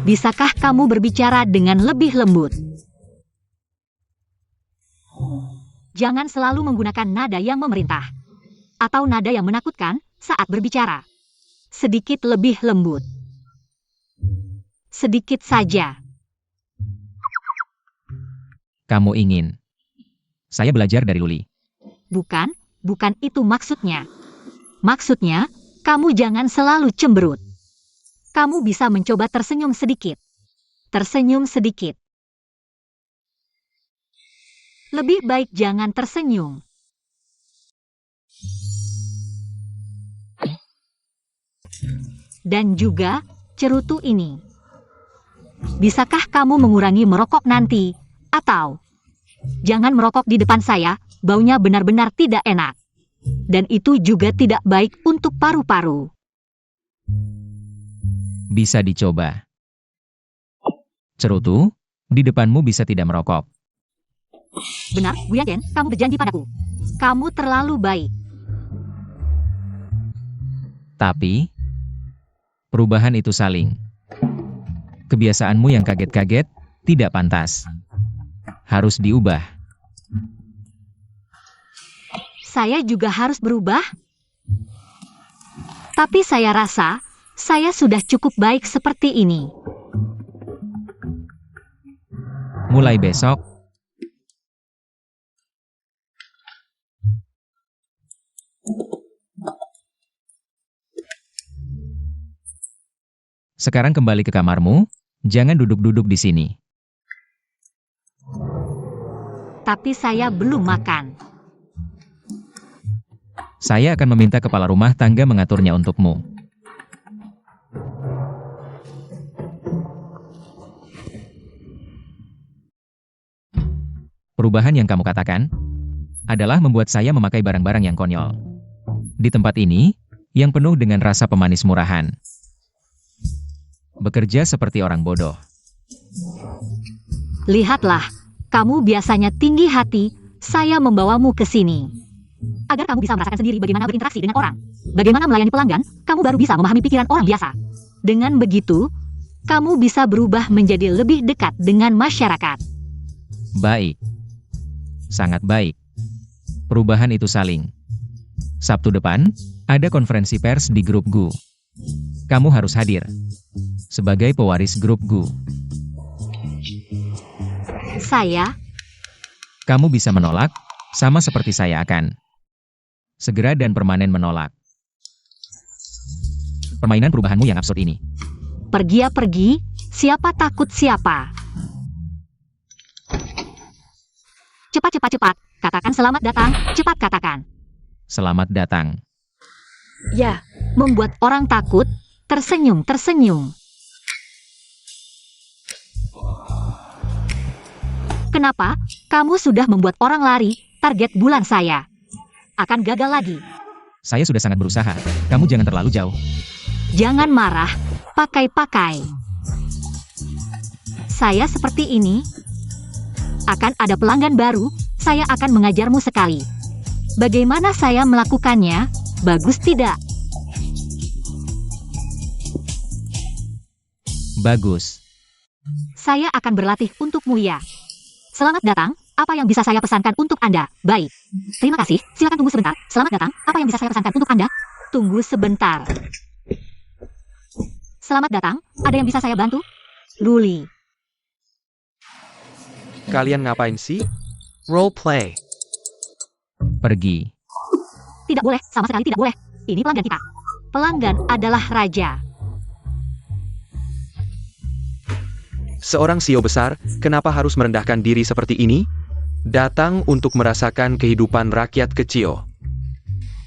bisakah kamu berbicara dengan lebih lembut? Jangan selalu menggunakan nada yang memerintah atau nada yang menakutkan saat berbicara. Sedikit lebih lembut. Sedikit saja. Kamu ingin. Saya belajar dari Luli. Bukan itu maksudnya. Maksudnya, kamu jangan selalu cemberut. Kamu bisa mencoba tersenyum sedikit. Tersenyum sedikit. Lebih baik jangan tersenyum. Dan juga, cerutu ini. Bisakah kamu mengurangi merokok nanti? Atau, jangan merokok di depan saya, baunya benar-benar tidak enak. Dan itu juga tidak baik untuk paru-paru. Bisa dicoba. Cerutu, di depanmu bisa tidak merokok. Benar, Guyan, kamu berjanji padaku. Kamu terlalu baik. Tapi, perubahan itu saling. Kebiasaanmu yang kaget-kaget, tidak pantas. Harus diubah. Saya juga harus berubah. Tapi saya rasa, saya sudah cukup baik seperti ini. Mulai besok, sekarang kembali ke kamarmu, jangan duduk-duduk di sini. Tapi saya belum makan. Saya akan meminta kepala rumah tangga mengaturnya untukmu. Perubahan yang kamu katakan adalah membuat saya memakai barang-barang yang konyol. Di tempat ini, yang penuh dengan rasa pemanis murahan. Bekerja seperti orang bodoh. Lihatlah, kamu biasanya tinggi hati, saya membawamu ke sini. Agar kamu bisa merasakan sendiri bagaimana berinteraksi dengan orang. Bagaimana melayani pelanggan, kamu baru bisa memahami pikiran orang biasa. Dengan begitu, kamu bisa berubah menjadi lebih dekat dengan masyarakat. Baik. Sangat baik. Perubahan itu saling. Sabtu depan, ada konferensi pers di grup GU. Kamu harus hadir. Sebagai pewaris grup GU. Kamu bisa menolak, sama seperti saya akan. Segera dan permanen menolak. Permainan perubahanmu yang absurd ini. Pergi, siapa takut siapa. Cepat, katakan selamat datang, cepat katakan. Selamat datang. Ya, Membuat orang takut, tersenyum. Kenapa? Kamu sudah membuat orang lari, target bulan saya. Akan gagal lagi. Saya sudah sangat berusaha. Kamu jangan terlalu jauh. Jangan marah, pakai-pakai. Saya seperti ini. Akan ada pelanggan baru, saya akan mengajarmu sekali. Bagaimana saya melakukannya? Bagus tidak? Bagus. Saya akan berlatih untukmu ya. Selamat datang, apa yang bisa saya pesankan untuk Anda? Baik. Terima kasih, silakan tunggu sebentar. Selamat datang, apa yang bisa saya pesankan untuk Anda? Tunggu sebentar. Selamat datang, ada yang bisa saya bantu? Luli. Kalian ngapain sih? Role play. Pergi. Tidak boleh, sama sekali tidak boleh. Ini pelanggan kita. Pelanggan adalah raja. Seorang CEO besar, kenapa harus merendahkan diri seperti ini? Datang untuk merasakan kehidupan rakyat kecil.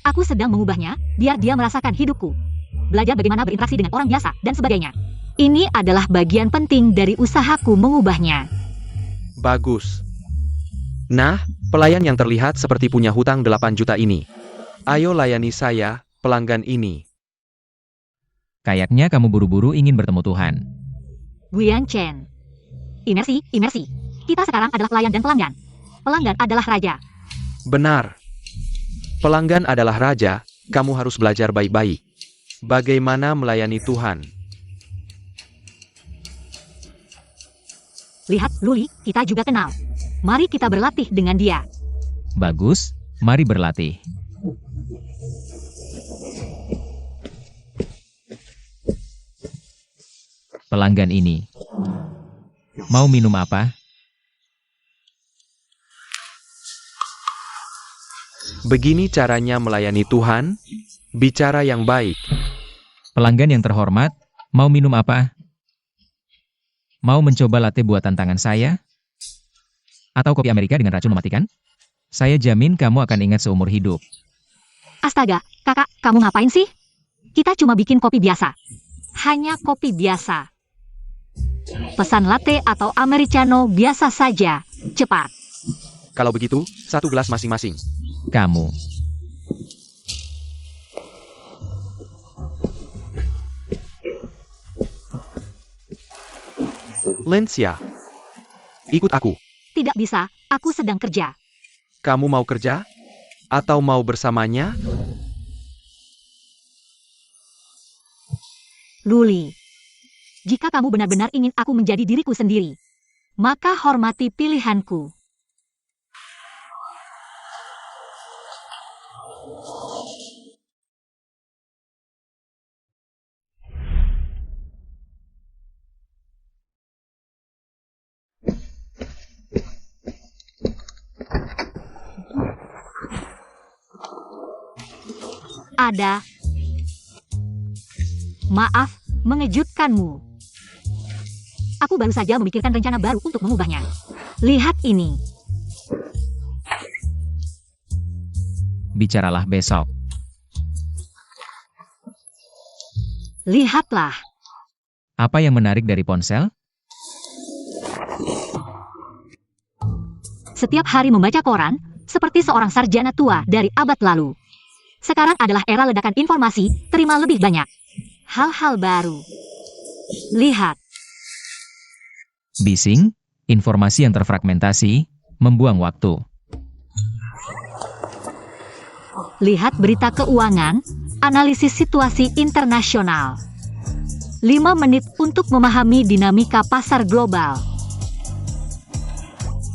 Aku sedang mengubahnya, biar dia merasakan hidupku. Belajar bagaimana berinteraksi dengan orang biasa, dan sebagainya. Ini adalah bagian penting dari usahaku mengubahnya. Bagus. Nah, pelayan yang terlihat seperti punya hutang 8 juta ini. Ayo layani saya, pelanggan ini. Kayaknya kamu buru-buru ingin bertemu Tuhan. Guian Chen. Imersi, imersi. Kita sekarang adalah pelayan dan pelanggan. Pelanggan adalah raja. Benar. Pelanggan adalah raja, kamu harus belajar baik-baik. Bagaimana melayani Tuhan. Lihat, Luli, kita juga kenal. Mari kita berlatih dengan dia. Bagus, mari berlatih. Pelanggan ini. Mau minum apa? Begini caranya melayani Tuhan, bicara yang baik. Pelanggan yang terhormat, mau minum apa? Mau mencoba latte buatan tangan saya? Atau kopi Amerika dengan racun mematikan? Saya jamin kamu akan ingat seumur hidup. Astaga, kakak, kamu ngapain sih? Kita cuma bikin kopi biasa. Hanya kopi biasa. Pesan latte atau americano biasa saja. Cepat. Kalau begitu, 1 gelas masing-masing. Kamu. Lencia. Ikut aku. Tidak bisa, aku sedang kerja. Kamu mau kerja? Atau mau bersamanya? Luli. Jika kamu benar-benar ingin aku menjadi diriku sendiri, maka hormati pilihanku. Ada. Maaf, mengejutkanmu. Aku baru saja memikirkan rencana baru untuk mengubahnya. Lihat ini. Bicaralah besok. Lihatlah. Apa yang menarik dari ponsel? Setiap hari membaca koran, seperti seorang sarjana tua dari abad lalu. Sekarang adalah era ledakan informasi, terima lebih banyak. Hal-hal baru. Lihat. Bising, informasi yang terfragmentasi, membuang waktu. Lihat berita keuangan, analisis situasi internasional. 5 menit untuk memahami dinamika pasar global.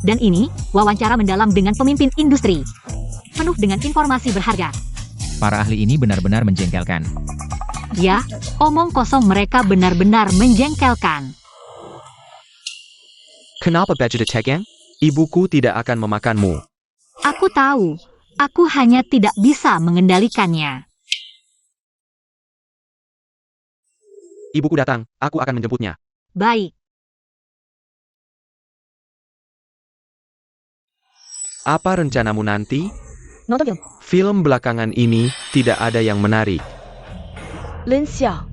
Dan ini, wawancara mendalam dengan pemimpin industri. Penuh dengan informasi berharga. Para ahli ini benar-benar menjengkelkan. Ya, omong kosong mereka benar-benar menjengkelkan. Kenapa budget Tegang? Ibuku tidak akan memakanmu. Aku tahu, aku hanya tidak bisa mengendalikannya. Ibuku datang, aku akan menjemputnya. Baik. Apa rencanamu nanti? Nonton film. Film belakangan ini tidak ada yang menarik. Lencia.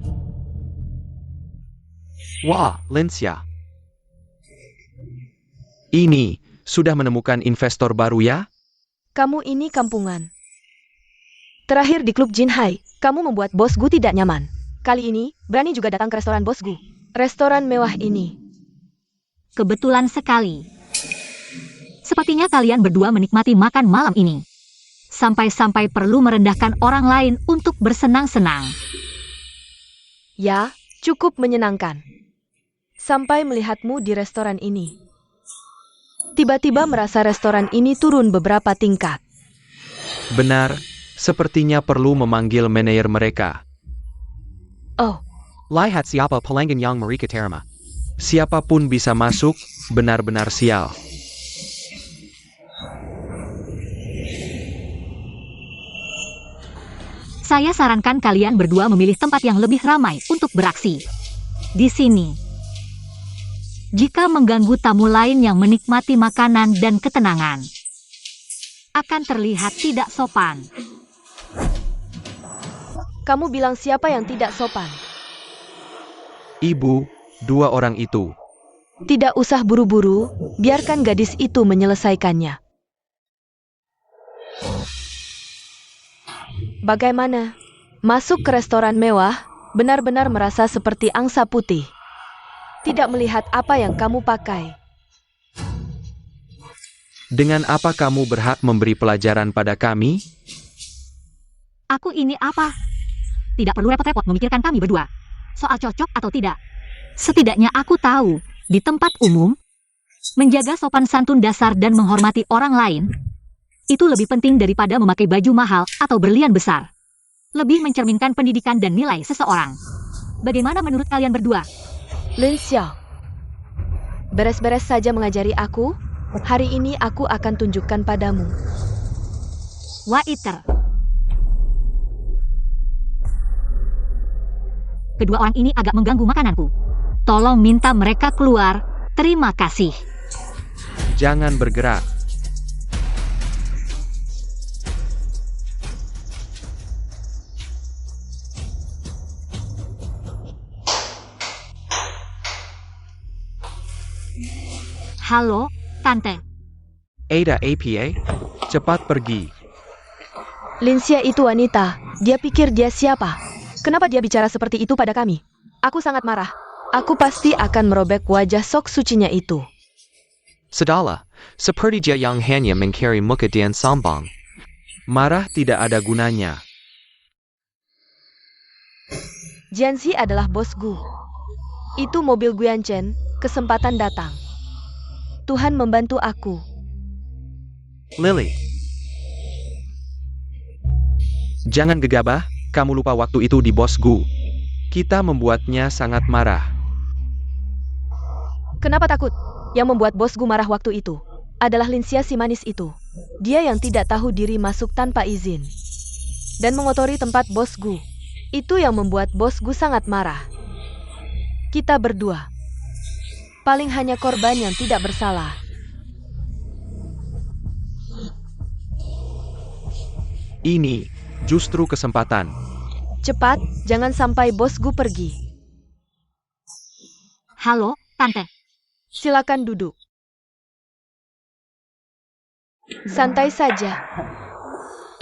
Wah, Lencia. Ini, sudah menemukan investor baru ya? Kamu ini kampungan. Terakhir di klub Jinhai, kamu membuat bos Gu tidak nyaman. Kali ini, berani juga datang ke restoran bos Gu. Restoran mewah ini. Kebetulan sekali. Sepertinya kalian berdua menikmati makan malam ini. Sampai-sampai perlu merendahkan orang lain untuk bersenang-senang. Ya, cukup menyenangkan. Sampai melihatmu di restoran ini. Tiba-tiba merasa restoran ini turun beberapa tingkat. Benar, sepertinya perlu memanggil manajer mereka. Oh, Lihat siapa pelanggan yang mereka terima. Siapapun bisa masuk, benar-benar sial. Saya sarankan kalian berdua memilih tempat yang lebih ramai untuk beraksi. Di sini. Jika mengganggu tamu lain yang menikmati makanan dan ketenangan, akan terlihat tidak sopan. kamu bilang siapa yang tidak sopan? Ibu, dua orang itu. Tidak usah buru-buru, biarkan gadis itu menyelesaikannya. Bagaimana? Masuk ke restoran mewah, benar-benar merasa seperti angsa putih. Tidak melihat apa yang kamu pakai. Dengan apa kamu berhak memberi pelajaran pada kami? Aku ini apa? Tidak perlu repot-repot memikirkan kami berdua. Soal cocok atau tidak. Setidaknya aku tahu, di tempat umum, menjaga sopan santun dasar dan menghormati orang lain, itu lebih penting daripada memakai baju mahal atau berlian besar. Lebih mencerminkan pendidikan dan nilai seseorang. Bagaimana menurut kalian berdua? Lin Xiao, beres-beres saja mengajari aku. Hari ini aku akan tunjukkan padamu. Waiter. Kedua orang ini agak mengganggu makananku. Tolong minta mereka keluar. Terima kasih. Jangan bergerak. Halo, Tante. Ada APA, cepat pergi. Linsia itu wanita. Dia pikir dia siapa? Kenapa dia bicara seperti itu pada kami? Aku sangat marah. Aku pasti akan merobek wajah sok sucinya itu. Sedala, seperti dia yang hanya mencari muka dan sombong. Marah tidak ada gunanya. Jianzi adalah bos Gu. Itu mobil Guanchen, kesempatan datang. Tuhan membantu aku. Lily. Jangan gegabah, kamu lupa waktu itu di bos Gu. Kita membuatnya sangat marah. Kenapa takut? Yang membuat bos Gu marah waktu itu adalah Linsia si manis itu. Dia yang tidak tahu diri masuk tanpa izin dan mengotori tempat bos Gu. Itu yang membuat bos Gu sangat marah. Kita berdua paling hanya korban yang tidak bersalah. Ini justru kesempatan. Cepat, jangan sampai bos Gu pergi. Halo, Tante. Silakan duduk. Santai saja.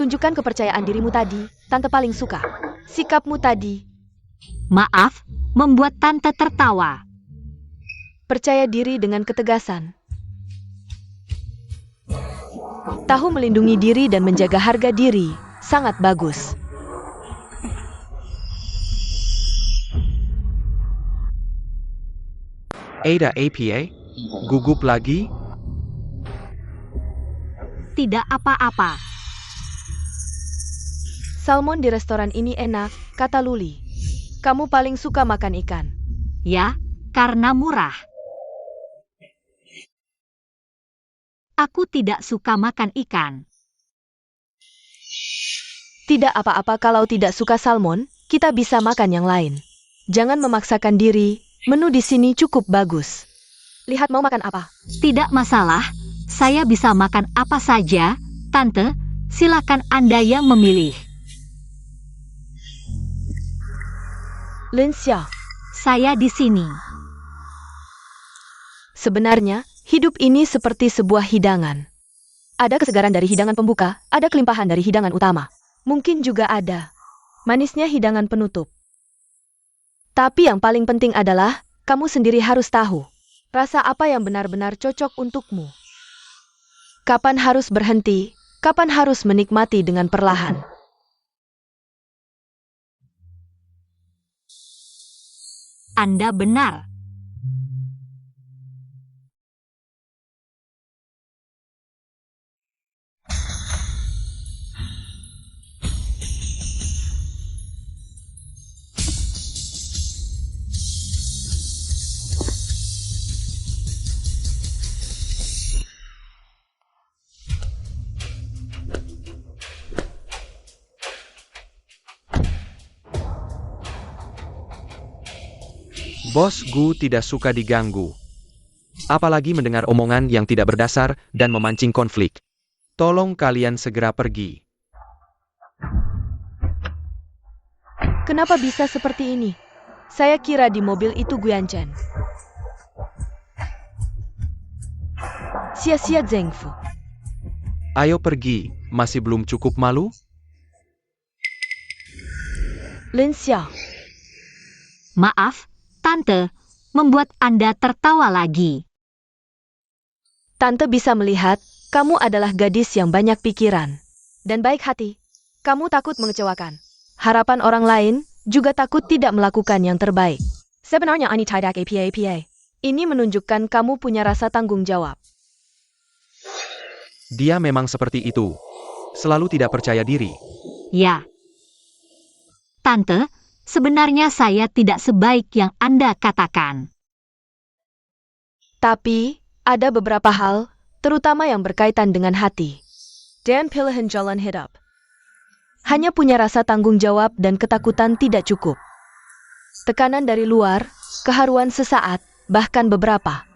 Tunjukkan kepercayaan dirimu tadi, Tante paling suka. Sikapmu tadi. Maaf, membuat Tante tertawa. Percaya diri dengan ketegasan. Tahu melindungi diri dan menjaga harga diri, sangat bagus. Ada APA, gugup lagi? Tidak apa-apa. Salmon di restoran ini enak, kata Luli. Kamu paling suka makan ikan. Ya, karena murah. Aku tidak suka makan ikan. Tidak apa-apa kalau tidak suka salmon, kita bisa makan yang lain. Jangan memaksakan diri, menu di sini cukup bagus. Lihat mau makan apa? Tidak masalah, saya bisa makan apa saja. Tante, silakan Anda yang memilih. Lin Xiao, Saya di sini. sebenarnya, hidup ini seperti sebuah hidangan. Ada kesegaran dari hidangan pembuka, ada kelimpahan dari hidangan utama. Mungkin juga ada manisnya hidangan penutup. Tapi yang paling penting adalah, kamu sendiri harus tahu rasa apa yang benar-benar cocok untukmu. Kapan harus berhenti, kapan harus menikmati dengan perlahan. Anda benar. Bos Gu tidak suka diganggu. Apalagi mendengar omongan yang tidak berdasar dan memancing konflik. Tolong kalian segera pergi. Kenapa bisa seperti ini? Saya kira di mobil itu Guyanchen. Sia-sia Zhengfu. Ayo pergi, masih belum cukup malu? Lin Xia. Maaf, Tante, membuat Anda tertawa lagi. Tante bisa melihat, kamu adalah gadis yang banyak pikiran dan baik hati. Kamu takut mengecewakan harapan orang lain, juga takut tidak melakukan yang terbaik. Sebenarnya ini tidak apa-apa. Ini menunjukkan kamu punya rasa tanggung jawab. Dia memang seperti itu. Selalu tidak percaya diri. Ya. Tante, sebenarnya saya tidak sebaik yang Anda katakan. Tapi, ada beberapa hal, terutama yang berkaitan dengan hati. Dan pilihan jalan hidup. Hanya punya rasa tanggung jawab dan ketakutan tidak cukup. Tekanan dari luar, keharuan sesaat, bahkan beberapa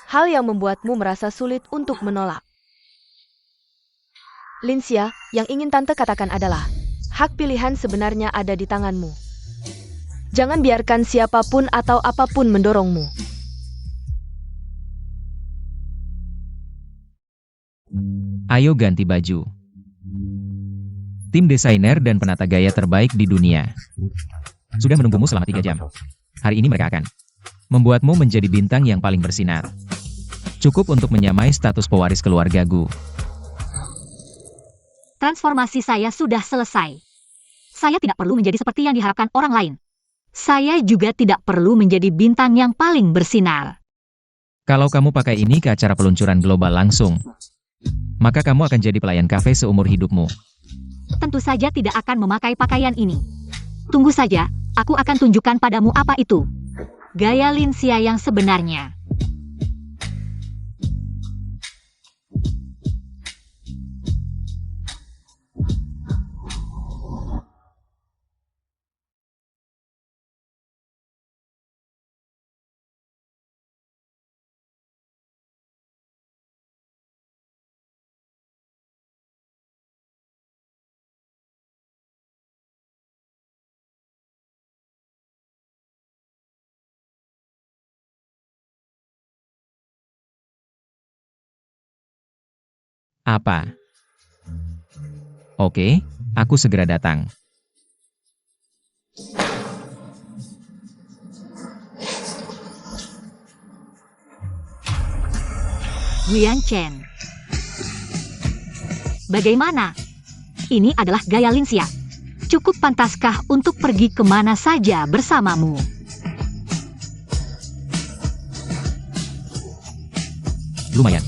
hal yang membuatmu merasa sulit untuk menolak. Lin Xia, yang ingin Tante katakan adalah, hak pilihan sebenarnya ada di tanganmu. Jangan biarkan siapapun atau apapun mendorongmu. Ayo ganti baju. Tim desainer dan penata gaya terbaik di dunia sudah menunggumu selama 3 jam. Hari ini mereka akan membuatmu menjadi bintang yang paling bersinar. Cukup untuk menyamai status pewaris keluarga Gu. Transformasi saya sudah selesai. Saya tidak perlu menjadi seperti yang diharapkan orang lain. Saya juga tidak perlu menjadi bintang yang paling bersinar. Kalau kamu pakai ini ke acara peluncuran global langsung, maka kamu akan jadi pelayan kafe seumur hidupmu. Tentu saja tidak akan memakai pakaian ini. Tunggu saja, aku akan tunjukkan padamu apa itu. Gaya Lin Xia yang sebenarnya. Apa? Oke, aku segera datang. Guyanchen. Bagaimana? Ini adalah gaya Lin Xia. Cukup pantaskah untuk pergi kemana saja bersamamu? Lumayan.